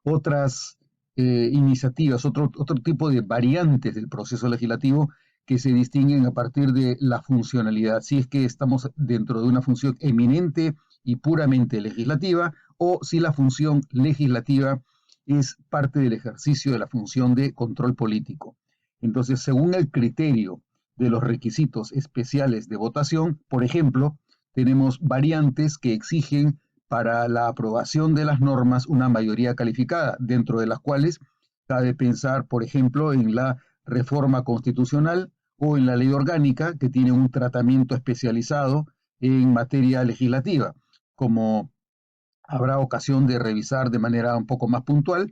otras iniciativas, otro tipo de variantes del proceso legislativo que se distinguen a partir de la funcionalidad, si es que estamos dentro de una función eminente y puramente legislativa, o si la función legislativa es parte del ejercicio de la función de control político. Entonces, según el criterio de los requisitos especiales de votación, por ejemplo, tenemos variantes que exigen para la aprobación de las normas una mayoría calificada, dentro de las cuales cabe pensar, por ejemplo, en la reforma constitucional o en la ley orgánica, que tiene un tratamiento especializado en materia legislativa. Como habrá ocasión de revisar de manera un poco más puntual,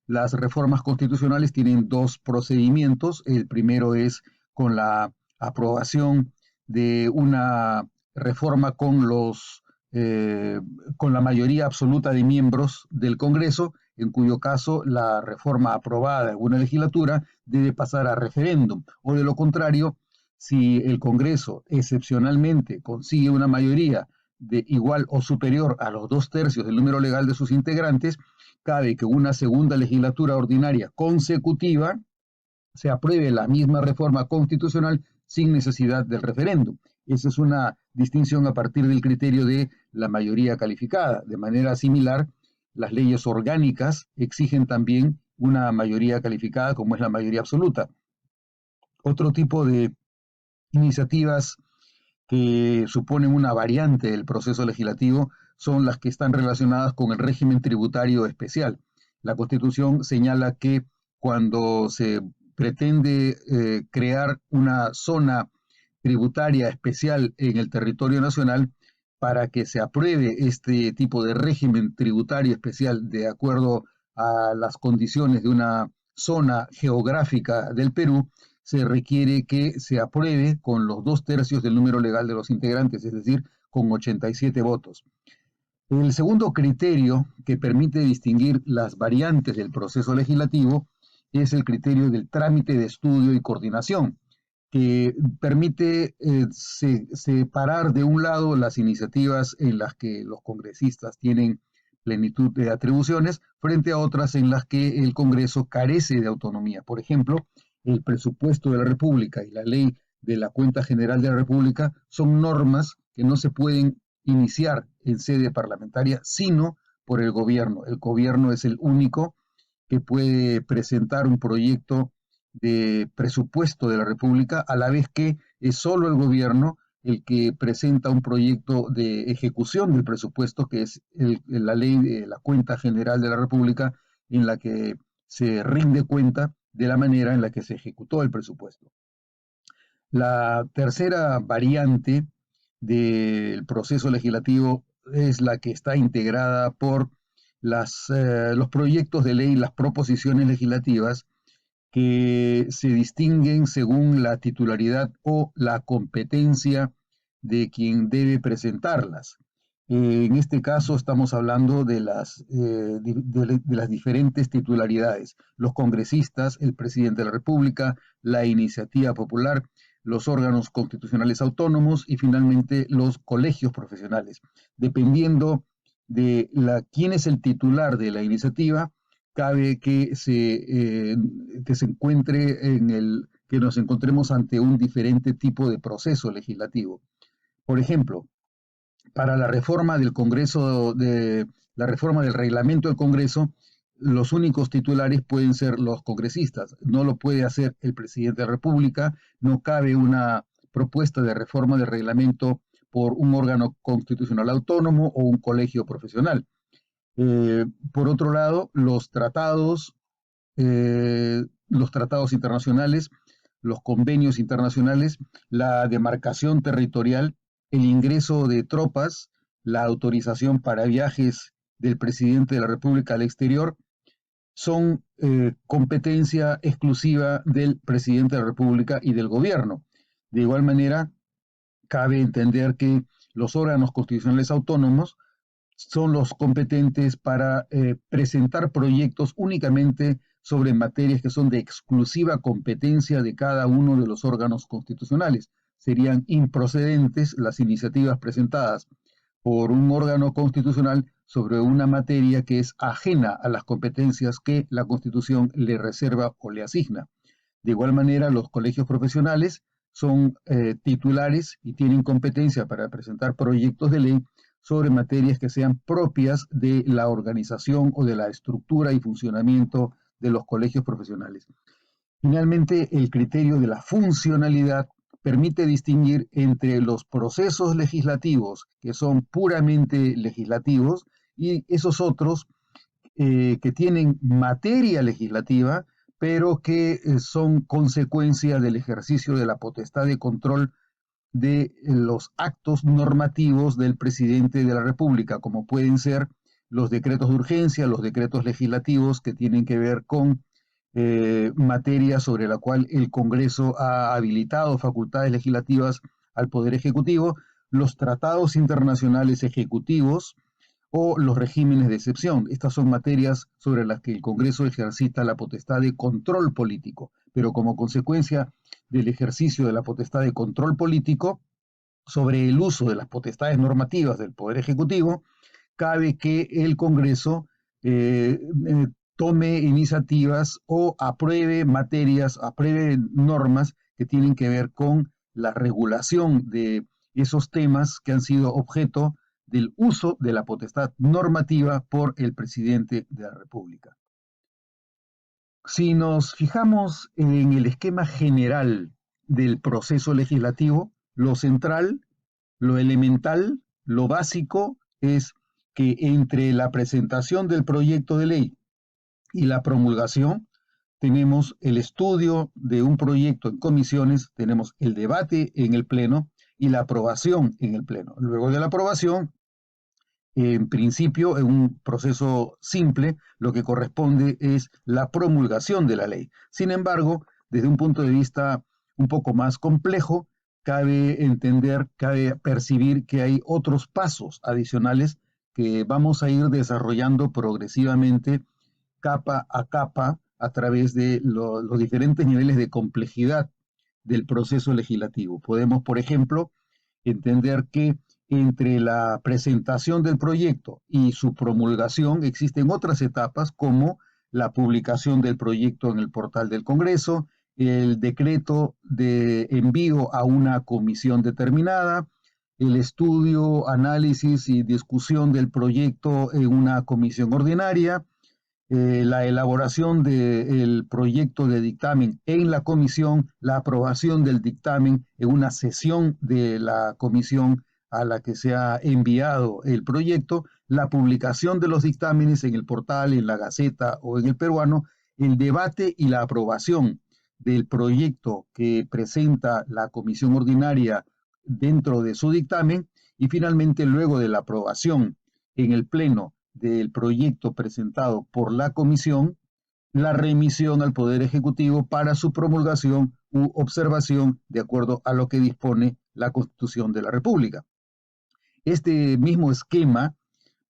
las reformas constitucionales tienen dos procedimientos. El primero es con la aprobación de una reforma con la mayoría absoluta de miembros del Congreso, en cuyo caso la reforma aprobada en una legislatura debe pasar a referéndum. O de lo contrario, si el Congreso excepcionalmente consigue una mayoría de igual o superior a los 2/3 del número legal de sus integrantes, cabe que una segunda legislatura ordinaria consecutiva se apruebe la misma reforma constitucional sin necesidad del referéndum. Esa es una distinción a partir del criterio de la mayoría calificada. De manera similar, las leyes orgánicas exigen también una mayoría calificada como es la mayoría absoluta. Otro tipo de iniciativas que suponen una variante del proceso legislativo son las que están relacionadas con el régimen tributario especial. La Constitución señala que cuando se pretende crear una zona tributaria especial en el territorio nacional, para que se apruebe este tipo de régimen tributario especial de acuerdo a las condiciones de una zona geográfica del Perú, se requiere que se apruebe con los 2/3 del número legal de los integrantes, es decir, con 87 votos. El segundo criterio que permite distinguir las variantes del proceso legislativo es el criterio del trámite de estudio y coordinación, que permite separar de un lado las iniciativas en las que los congresistas tienen plenitud de atribuciones frente a otras en las que el Congreso carece de autonomía. Por ejemplo, el presupuesto de la República y la ley de la Cuenta General de la República son normas que no se pueden iniciar en sede parlamentaria, sino por el gobierno. El gobierno es el único que puede presentar un proyecto de presupuesto de la República, a la vez que es solo el gobierno el que presenta un proyecto de ejecución del presupuesto, que es la ley de la Cuenta General de la República, en la que se rinde cuenta de la manera en la que se ejecutó el presupuesto. La tercera variante del proceso legislativo es la que está integrada por los proyectos de ley, las proposiciones legislativas que se distinguen según la titularidad o la competencia de quien debe presentarlas. En este caso estamos hablando de las diferentes titularidades: los congresistas, el presidente de la República, la iniciativa popular, los órganos constitucionales autónomos y finalmente los colegios profesionales. Dependiendo de quién es el titular de la iniciativa, cabe que se encuentre que nos encontremos ante un diferente tipo de proceso legislativo. Por ejemplo, para la reforma del Congreso, la reforma del reglamento del Congreso, los únicos titulares pueden ser los congresistas. No lo puede hacer el presidente de la República. No cabe una propuesta de reforma del reglamento por un órgano constitucional autónomo o un colegio profesional. Por otro lado, los tratados internacionales, los convenios internacionales, la demarcación territorial, el ingreso de tropas, la autorización para viajes del presidente de la República al exterior, son competencia exclusiva del presidente de la República y del gobierno. De igual manera, cabe entender que los órganos constitucionales autónomos son los competentes para presentar proyectos únicamente sobre materias que son de exclusiva competencia de cada uno de los órganos constitucionales. Serían improcedentes las iniciativas presentadas por un órgano constitucional sobre una materia que es ajena a las competencias que la Constitución le reserva o le asigna. De igual manera, los colegios profesionales son titulares y tienen competencia para presentar proyectos de ley sobre materias que sean propias de la organización o de la estructura y funcionamiento de los colegios profesionales. Finalmente, el criterio de la funcionalidad permite distinguir entre los procesos legislativos que son puramente legislativos y esos otros que tienen materia legislativa, pero que son consecuencia del ejercicio de la potestad de control de los actos normativos del presidente de la República, como pueden ser los decretos de urgencia, los decretos legislativos que tienen que ver con materia sobre la cual el Congreso ha habilitado facultades legislativas al Poder Ejecutivo, los tratados internacionales ejecutivos o los regímenes de excepción. Estas son materias sobre las que el Congreso ejercita la potestad de control político, pero como consecuencia del ejercicio de la potestad de control político sobre el uso de las potestades normativas del Poder Ejecutivo, cabe que el Congreso tome iniciativas o apruebe materias, apruebe normas que tienen que ver con la regulación de esos temas que han sido objeto del uso de la potestad normativa por el presidente de la República. Si nos fijamos en el esquema general del proceso legislativo, lo central, lo elemental, lo básico es que entre la presentación del proyecto de ley y la promulgación tenemos el estudio de un proyecto en comisiones, tenemos el debate en el Pleno y la aprobación en el Pleno. Luego de la aprobación, en principio, en un proceso simple, lo que corresponde es la promulgación de la ley. Sin embargo, desde un punto de vista un poco más complejo, cabe entender, cabe percibir que hay otros pasos adicionales que vamos a ir desarrollando progresivamente, capa a capa, a través de los diferentes niveles de complejidad del proceso legislativo. Podemos, por ejemplo, entender que entre la presentación del proyecto y su promulgación existen otras etapas como la publicación del proyecto en el portal del Congreso, el decreto de envío a una comisión determinada, el estudio, análisis y discusión del proyecto en una comisión ordinaria, la elaboración del proyecto de dictamen en la comisión, la aprobación del dictamen en una sesión de la comisión a la que se ha enviado el proyecto, la publicación de los dictámenes en el portal, en la Gaceta o en el Peruano, el debate y la aprobación del proyecto que presenta la comisión ordinaria dentro de su dictamen y finalmente luego de la aprobación en el Pleno del proyecto presentado por la comisión, la remisión al Poder Ejecutivo para su promulgación u observación de acuerdo a lo que dispone la Constitución de la República. Este mismo esquema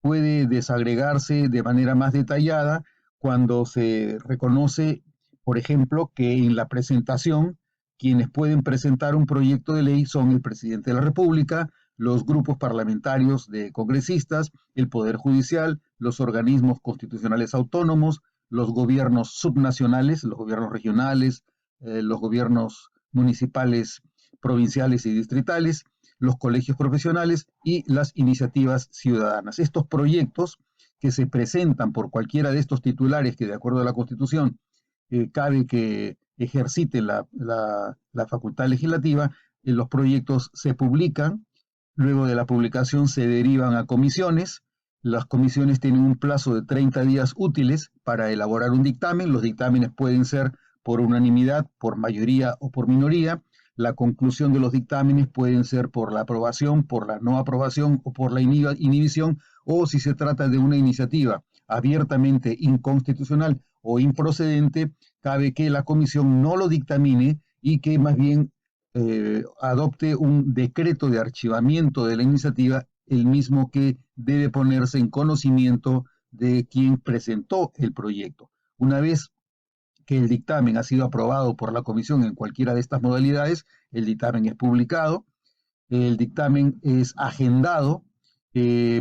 puede desagregarse de manera más detallada cuando se reconoce, por ejemplo, que en la presentación quienes pueden presentar un proyecto de ley son el presidente de la República, los grupos parlamentarios de congresistas, el Poder Judicial, los organismos constitucionales autónomos, los gobiernos subnacionales, los gobiernos regionales, los gobiernos municipales, provinciales y distritales, los colegios profesionales y las iniciativas ciudadanas. Estos proyectos que se presentan por cualquiera de estos titulares que, de acuerdo a la Constitución, cabe que ejercite la facultad legislativa, los proyectos se publican, luego de la publicación se derivan a comisiones, las comisiones tienen un plazo de 30 días útiles para elaborar un dictamen, los dictámenes pueden ser por unanimidad, por mayoría o por minoría, la conclusión de los dictámenes pueden ser por la aprobación, por la no aprobación o por la inhibición, o si se trata de una iniciativa abiertamente inconstitucional o improcedente, cabe que la comisión no lo dictamine y que más bien adopte un decreto de archivamiento de la iniciativa, el mismo que debe ponerse en conocimiento de quien presentó el proyecto. Una vez que el dictamen ha sido aprobado por la comisión en cualquiera de estas modalidades, el dictamen es publicado, el dictamen es agendado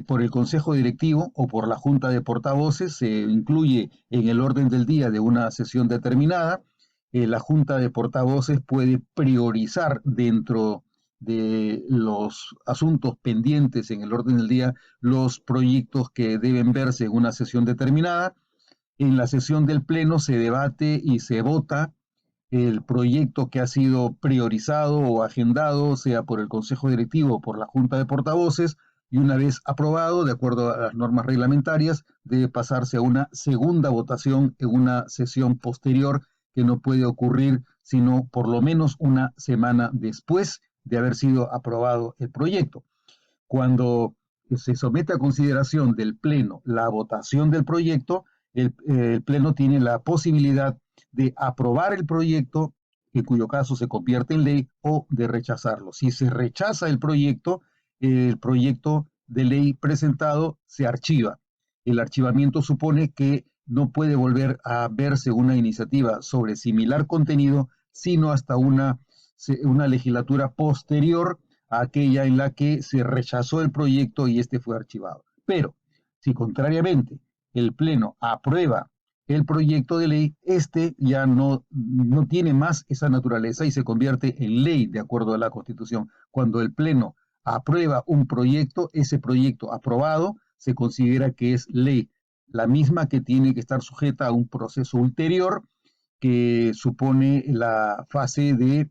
por el Consejo Directivo o por la Junta de Portavoces, se incluye en el orden del día de una sesión determinada. La Junta de Portavoces puede priorizar dentro de los asuntos pendientes en el orden del día los proyectos que deben verse en una sesión determinada. En la sesión del Pleno se debate y se vota el proyecto que ha sido priorizado o agendado, sea por el Consejo Directivo o por la Junta de Portavoces, y una vez aprobado, de acuerdo a las normas reglamentarias, debe pasarse a una segunda votación en una sesión posterior que no puede ocurrir sino por lo menos una semana después de haber sido aprobado el proyecto. Cuando se somete a consideración del Pleno la votación del proyecto, el Pleno tiene la posibilidad de aprobar el proyecto, en cuyo caso se convierte en ley, o de rechazarlo. Si se rechaza el proyecto de ley presentado se archiva. El archivamiento supone que no puede volver a verse una iniciativa sobre similar contenido, sino hasta una legislatura posterior a aquella en la que se rechazó el proyecto y este fue archivado. Pero, si contrariamente el Pleno aprueba el proyecto de ley, este ya no tiene más esa naturaleza y se convierte en ley de acuerdo a la Constitución. Cuando el Pleno aprueba un proyecto, ese proyecto aprobado se considera que es ley, la misma que tiene que estar sujeta a un proceso ulterior que supone la fase de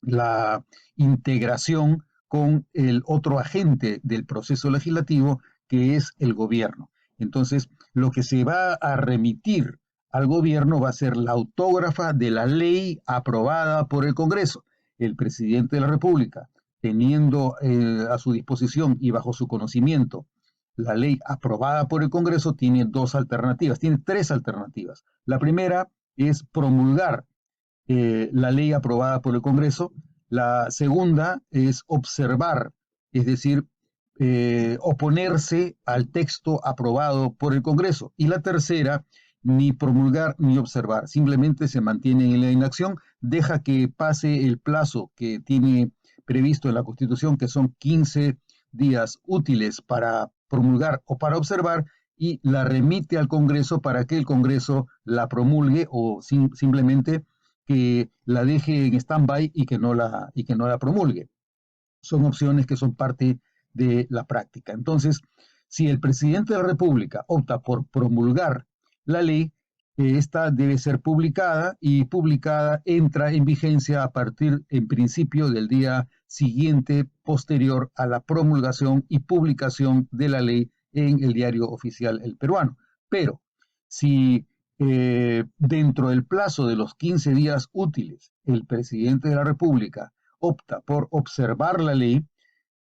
la integración con el otro agente del proceso legislativo, que es el gobierno. Entonces, lo que se va a remitir al gobierno va a ser la autógrafa de la ley aprobada por el Congreso. El presidente de la República, teniendo a su disposición y bajo su conocimiento la ley aprobada por el Congreso, tiene tres alternativas. La primera es promulgar la ley aprobada por el Congreso. La segunda es observar, es decir, oponerse al texto aprobado por el Congreso. Y la tercera, ni promulgar ni observar, simplemente se mantiene en la inacción, deja que pase el plazo que tiene previsto en la Constitución, que son 15 días útiles para promulgar o para observar, y la remite al Congreso para que el Congreso la promulgue o simplemente que la deje en stand-by y que no la promulgue. Son opciones que son parte de la práctica. Entonces, si el presidente de la República opta por promulgar la ley, esta debe ser publicada y publicada entra en vigencia a partir, en principio, del día siguiente posterior a la promulgación y publicación de la ley en el diario oficial El Peruano. Pero si dentro del plazo de los 15 días útiles el presidente de la República opta por observar la ley,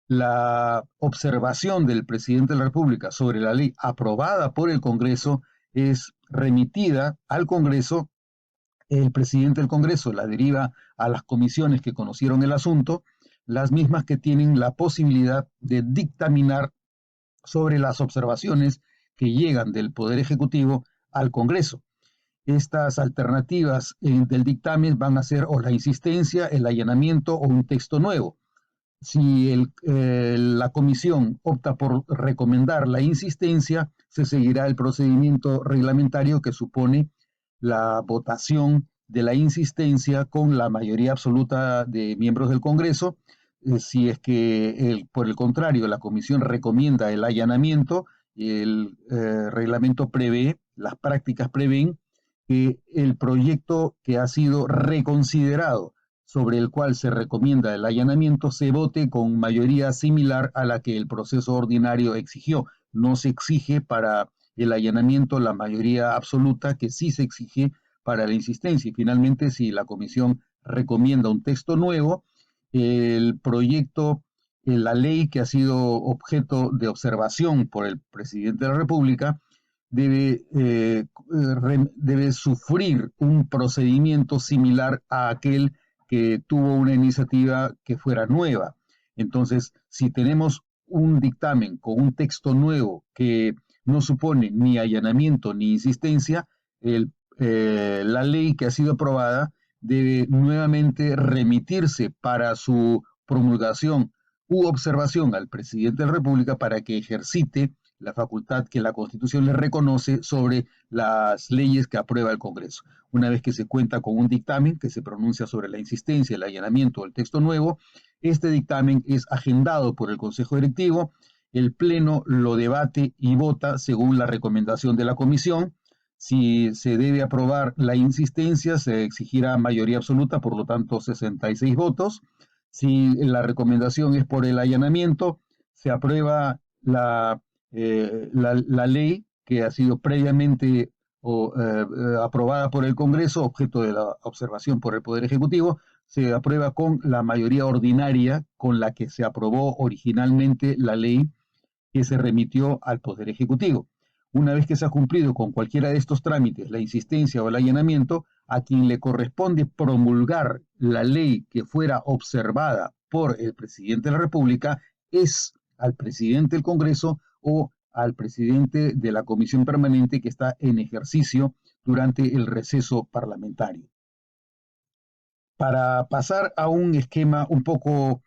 la observación del presidente de la República sobre la ley aprobada por el Congreso es remitida al Congreso. El presidente del Congreso la deriva a las comisiones que conocieron el asunto, las mismas que tienen la posibilidad de dictaminar sobre las observaciones que llegan del Poder Ejecutivo al Congreso. Estas alternativas del dictamen van a ser o la insistencia, el allanamiento o un texto nuevo. Si la comisión opta por recomendar la insistencia, se seguirá el procedimiento reglamentario que supone la votación de la insistencia con la mayoría absoluta de miembros del Congreso. Si es que, por el contrario, la comisión recomienda el allanamiento, el reglamento prevé, las prácticas prevén que el proyecto que ha sido reconsiderado sobre el cual se recomienda el allanamiento se vote con mayoría similar a la que el proceso ordinario exigió. No se exige para el allanamiento la mayoría absoluta que sí se exige para la insistencia. Y finalmente, si la comisión recomienda un texto nuevo, el proyecto, la ley que ha sido objeto de observación por el presidente de la República debe sufrir un procedimiento similar a aquel que tuvo una iniciativa que fuera nueva. Entonces, si tenemos un dictamen con un texto nuevo que no supone ni allanamiento ni insistencia, la ley que ha sido aprobada debe nuevamente remitirse para su promulgación u observación al presidente de la República para que ejercite la facultad que la Constitución le reconoce sobre las leyes que aprueba el Congreso. Una vez que se cuenta con un dictamen que se pronuncia sobre la insistencia, el allanamiento del texto nuevo, este dictamen es agendado por el Consejo Directivo, el Pleno lo debate y vota según la recomendación de la Comisión. Si se debe aprobar la insistencia, se exigirá mayoría absoluta, por lo tanto 66 votos. Si la recomendación es por el allanamiento, se aprueba la ley que ha sido previamente aprobada por el Congreso, objeto de la observación por el Poder Ejecutivo, se aprueba con la mayoría ordinaria con la que se aprobó originalmente la ley que se remitió al Poder Ejecutivo. Una vez que se ha cumplido con cualquiera de estos trámites, la insistencia o el allanamiento, a quien le corresponde promulgar la ley que fuera observada por el presidente de la República es al presidente del Congreso o al presidente de la comisión permanente que está en ejercicio durante el receso parlamentario. Para pasar a un esquema un poco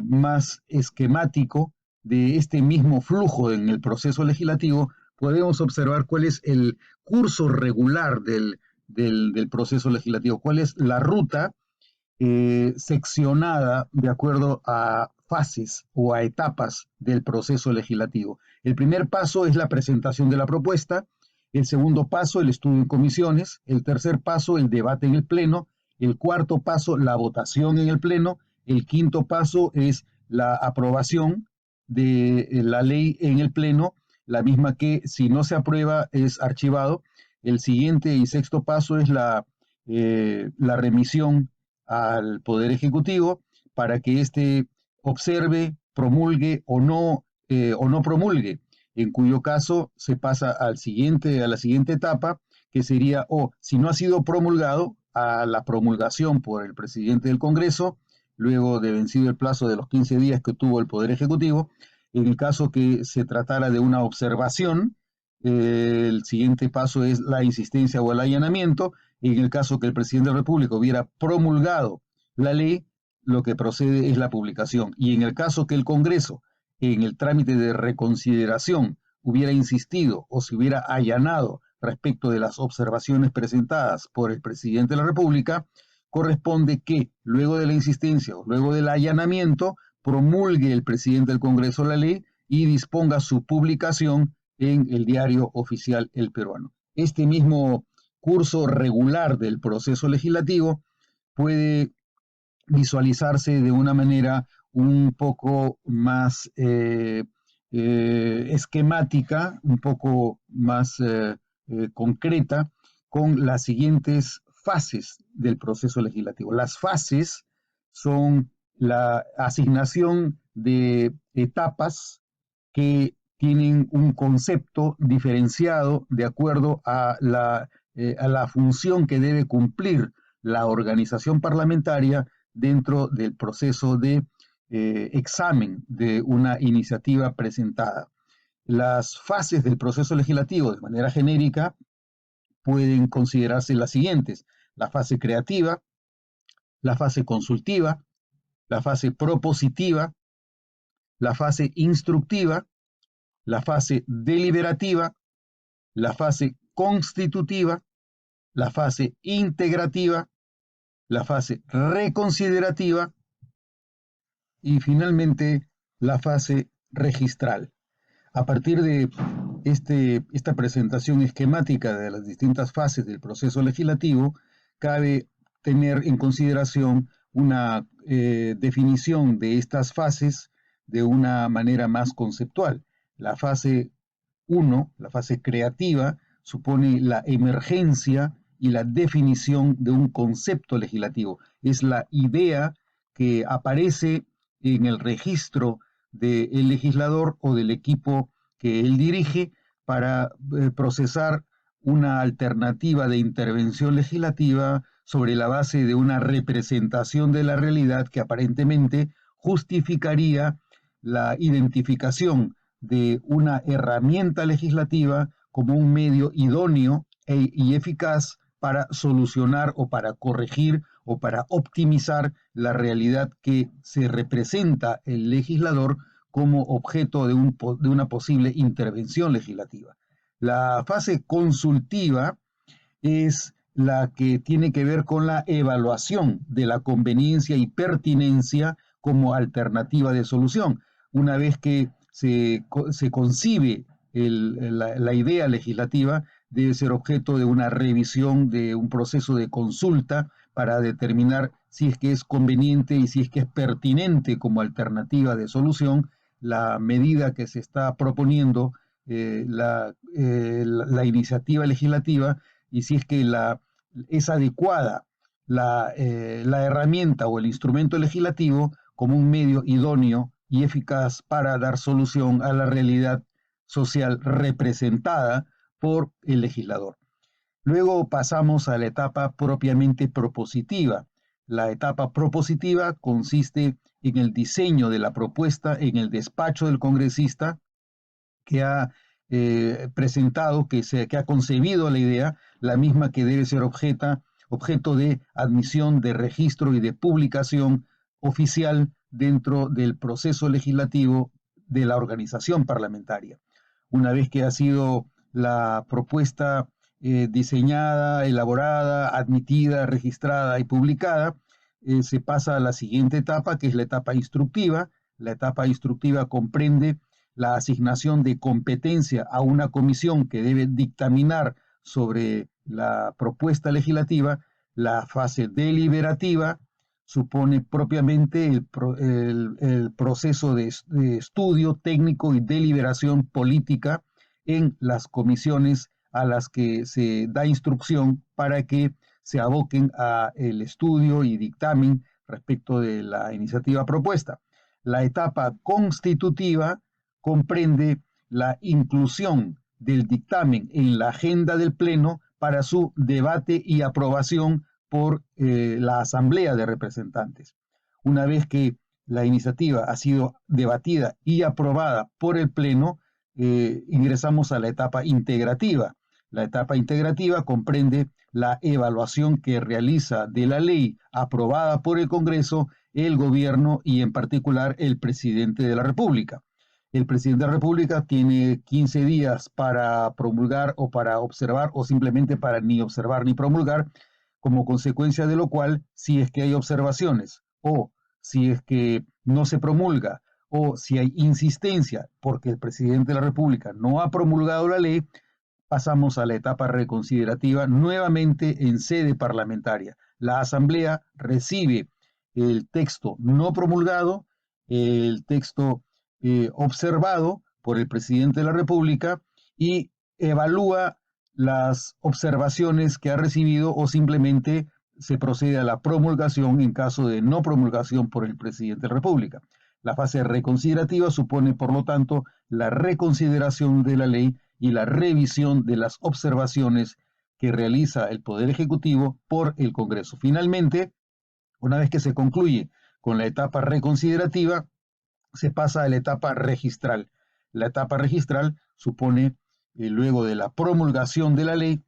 más esquemático de este mismo flujo en el proceso legislativo, podemos observar cuál es el curso regular del proceso legislativo, cuál es la ruta seccionada de acuerdo a fases o a etapas del proceso legislativo. El primer paso es la presentación de la propuesta, el segundo paso el estudio en comisiones, el tercer paso el debate en el pleno, el cuarto paso la votación en el pleno, el quinto paso es la aprobación de la ley en el pleno, la misma que si no se aprueba es archivado. El siguiente y sexto paso es la remisión al Poder Ejecutivo para que éste observe, promulgue o no promulgue, en cuyo caso se pasa a la siguiente etapa, que sería, si no ha sido promulgado, a la promulgación por el presidente del Congreso, luego de vencido el plazo de los 15 días que tuvo el Poder Ejecutivo. En el caso que se tratara de una observación, el siguiente paso es la insistencia o el allanamiento. En el caso que el presidente de la República hubiera promulgado la ley, lo que procede es la publicación. Y en el caso que el Congreso, en el trámite de reconsideración, hubiera insistido o se hubiera allanado respecto de las observaciones presentadas por el presidente de la República, corresponde que luego de la insistencia o luego del allanamiento promulgue el presidente del Congreso la ley y disponga su publicación en el diario oficial El Peruano. Este mismo curso regular del proceso legislativo puede visualizarse de una manera un poco más esquemática, un poco más concreta, con las siguientes fases del proceso legislativo. Las fases son la asignación de etapas que tienen un concepto diferenciado de acuerdo a la función que debe cumplir la organización parlamentaria dentro del proceso de examen de una iniciativa presentada. Las fases del proceso legislativo, de manera genérica, pueden considerarse las siguientes: la fase creativa, la fase consultiva, la fase propositiva, la fase instructiva, la fase deliberativa, la fase constitutiva, la fase integrativa, la fase reconsiderativa y finalmente la fase registral. A partir de esta presentación esquemática de las distintas fases del proceso legislativo, cabe tener en consideración una definición de estas fases de una manera más conceptual. La fase 1, la fase creativa, supone la emergencia y la definición de un concepto legislativo. Es la idea que aparece en el registro del legislador o del equipo que él dirige para procesar una alternativa de intervención legislativa sobre la base de una representación de la realidad que aparentemente justificaría la identificación de una herramienta legislativa como un medio idóneo y eficaz para solucionar o para corregir o para optimizar la realidad que se representa el legislador como objeto de una posible intervención legislativa. La fase consultiva es la que tiene que ver con la evaluación de la conveniencia y pertinencia como alternativa de solución. Una vez que se concibe la idea legislativa, debe ser objeto de una revisión, de un proceso de consulta para determinar si es que es conveniente y si es que es pertinente como alternativa de solución la medida que se está proponiendo, la iniciativa legislativa, y si es que es adecuada la herramienta o el instrumento legislativo como un medio idóneo y eficaz para dar solución a la realidad social representada por el legislador. Luego pasamos a la etapa propiamente propositiva. La etapa propositiva consiste en el diseño de la propuesta en el despacho del congresista que ha presentado, que ha concebido la idea, la misma que debe ser objeto de admisión, de registro y de publicación oficial dentro del proceso legislativo de la organización parlamentaria. Una vez que ha sido la propuesta diseñada, elaborada, admitida, registrada y publicada, se pasa a la siguiente etapa, que es la etapa instructiva. La etapa instructiva comprende la asignación de competencia a una comisión que debe dictaminar sobre la propuesta legislativa. La fase deliberativa supone propiamente el proceso de estudio técnico y deliberación política en las comisiones a las que se da instrucción para que se aboquen a el estudio y dictamen respecto de la iniciativa propuesta. La etapa constitutiva comprende la inclusión del dictamen en la agenda del Pleno para su debate y aprobación por la Asamblea de Representantes. Una vez que la iniciativa ha sido debatida y aprobada por el Pleno, ingresamos a la etapa integrativa. La etapa integrativa comprende la evaluación que realiza de la ley aprobada por el Congreso, el gobierno y en particular el presidente de la República. El presidente de la República tiene 15 días para promulgar o para observar o simplemente para ni observar ni promulgar, como consecuencia de lo cual, si es que hay observaciones o si es que no se promulga o si hay insistencia porque el presidente de la República no ha promulgado la ley, pasamos a la etapa reconsiderativa nuevamente en sede parlamentaria. La Asamblea recibe el texto no promulgado, el texto observado por el presidente de la República y evalúa las observaciones que ha recibido o simplemente se procede a la promulgación en caso de no promulgación por el presidente de la República. La fase reconsiderativa supone, por lo tanto, la reconsideración de la ley y la revisión de las observaciones que realiza el Poder Ejecutivo por el Congreso. Finalmente, una vez que se concluye con la etapa reconsiderativa, se pasa a la etapa registral. La etapa registral supone, luego de la promulgación de la ley,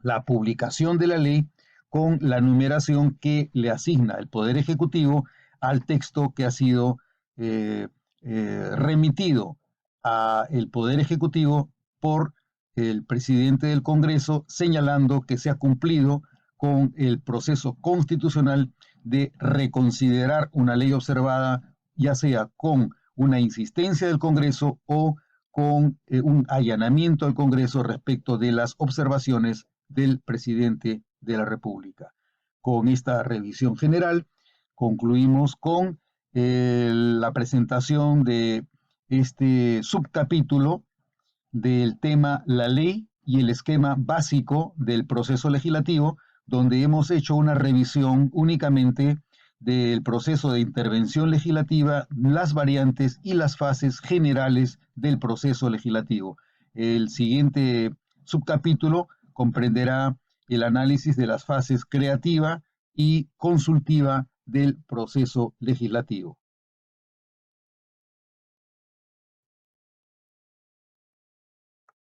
la publicación de la ley con la numeración que le asigna el Poder Ejecutivo al texto que ha sido remitido al Poder Ejecutivo por el presidente del Congreso, señalando que se ha cumplido con el proceso constitucional de reconsiderar una ley observada, ya sea con una insistencia del Congreso o con un allanamiento al Congreso respecto de las observaciones del presidente de la República. Con esta revisión general concluimos con la presentación de este subcapítulo del tema la ley y el esquema básico del proceso legislativo, donde hemos hecho una revisión únicamente del proceso de intervención legislativa, las variantes y las fases generales del proceso legislativo. El siguiente subcapítulo comprenderá el análisis de las fases creativa y consultiva del proceso legislativo.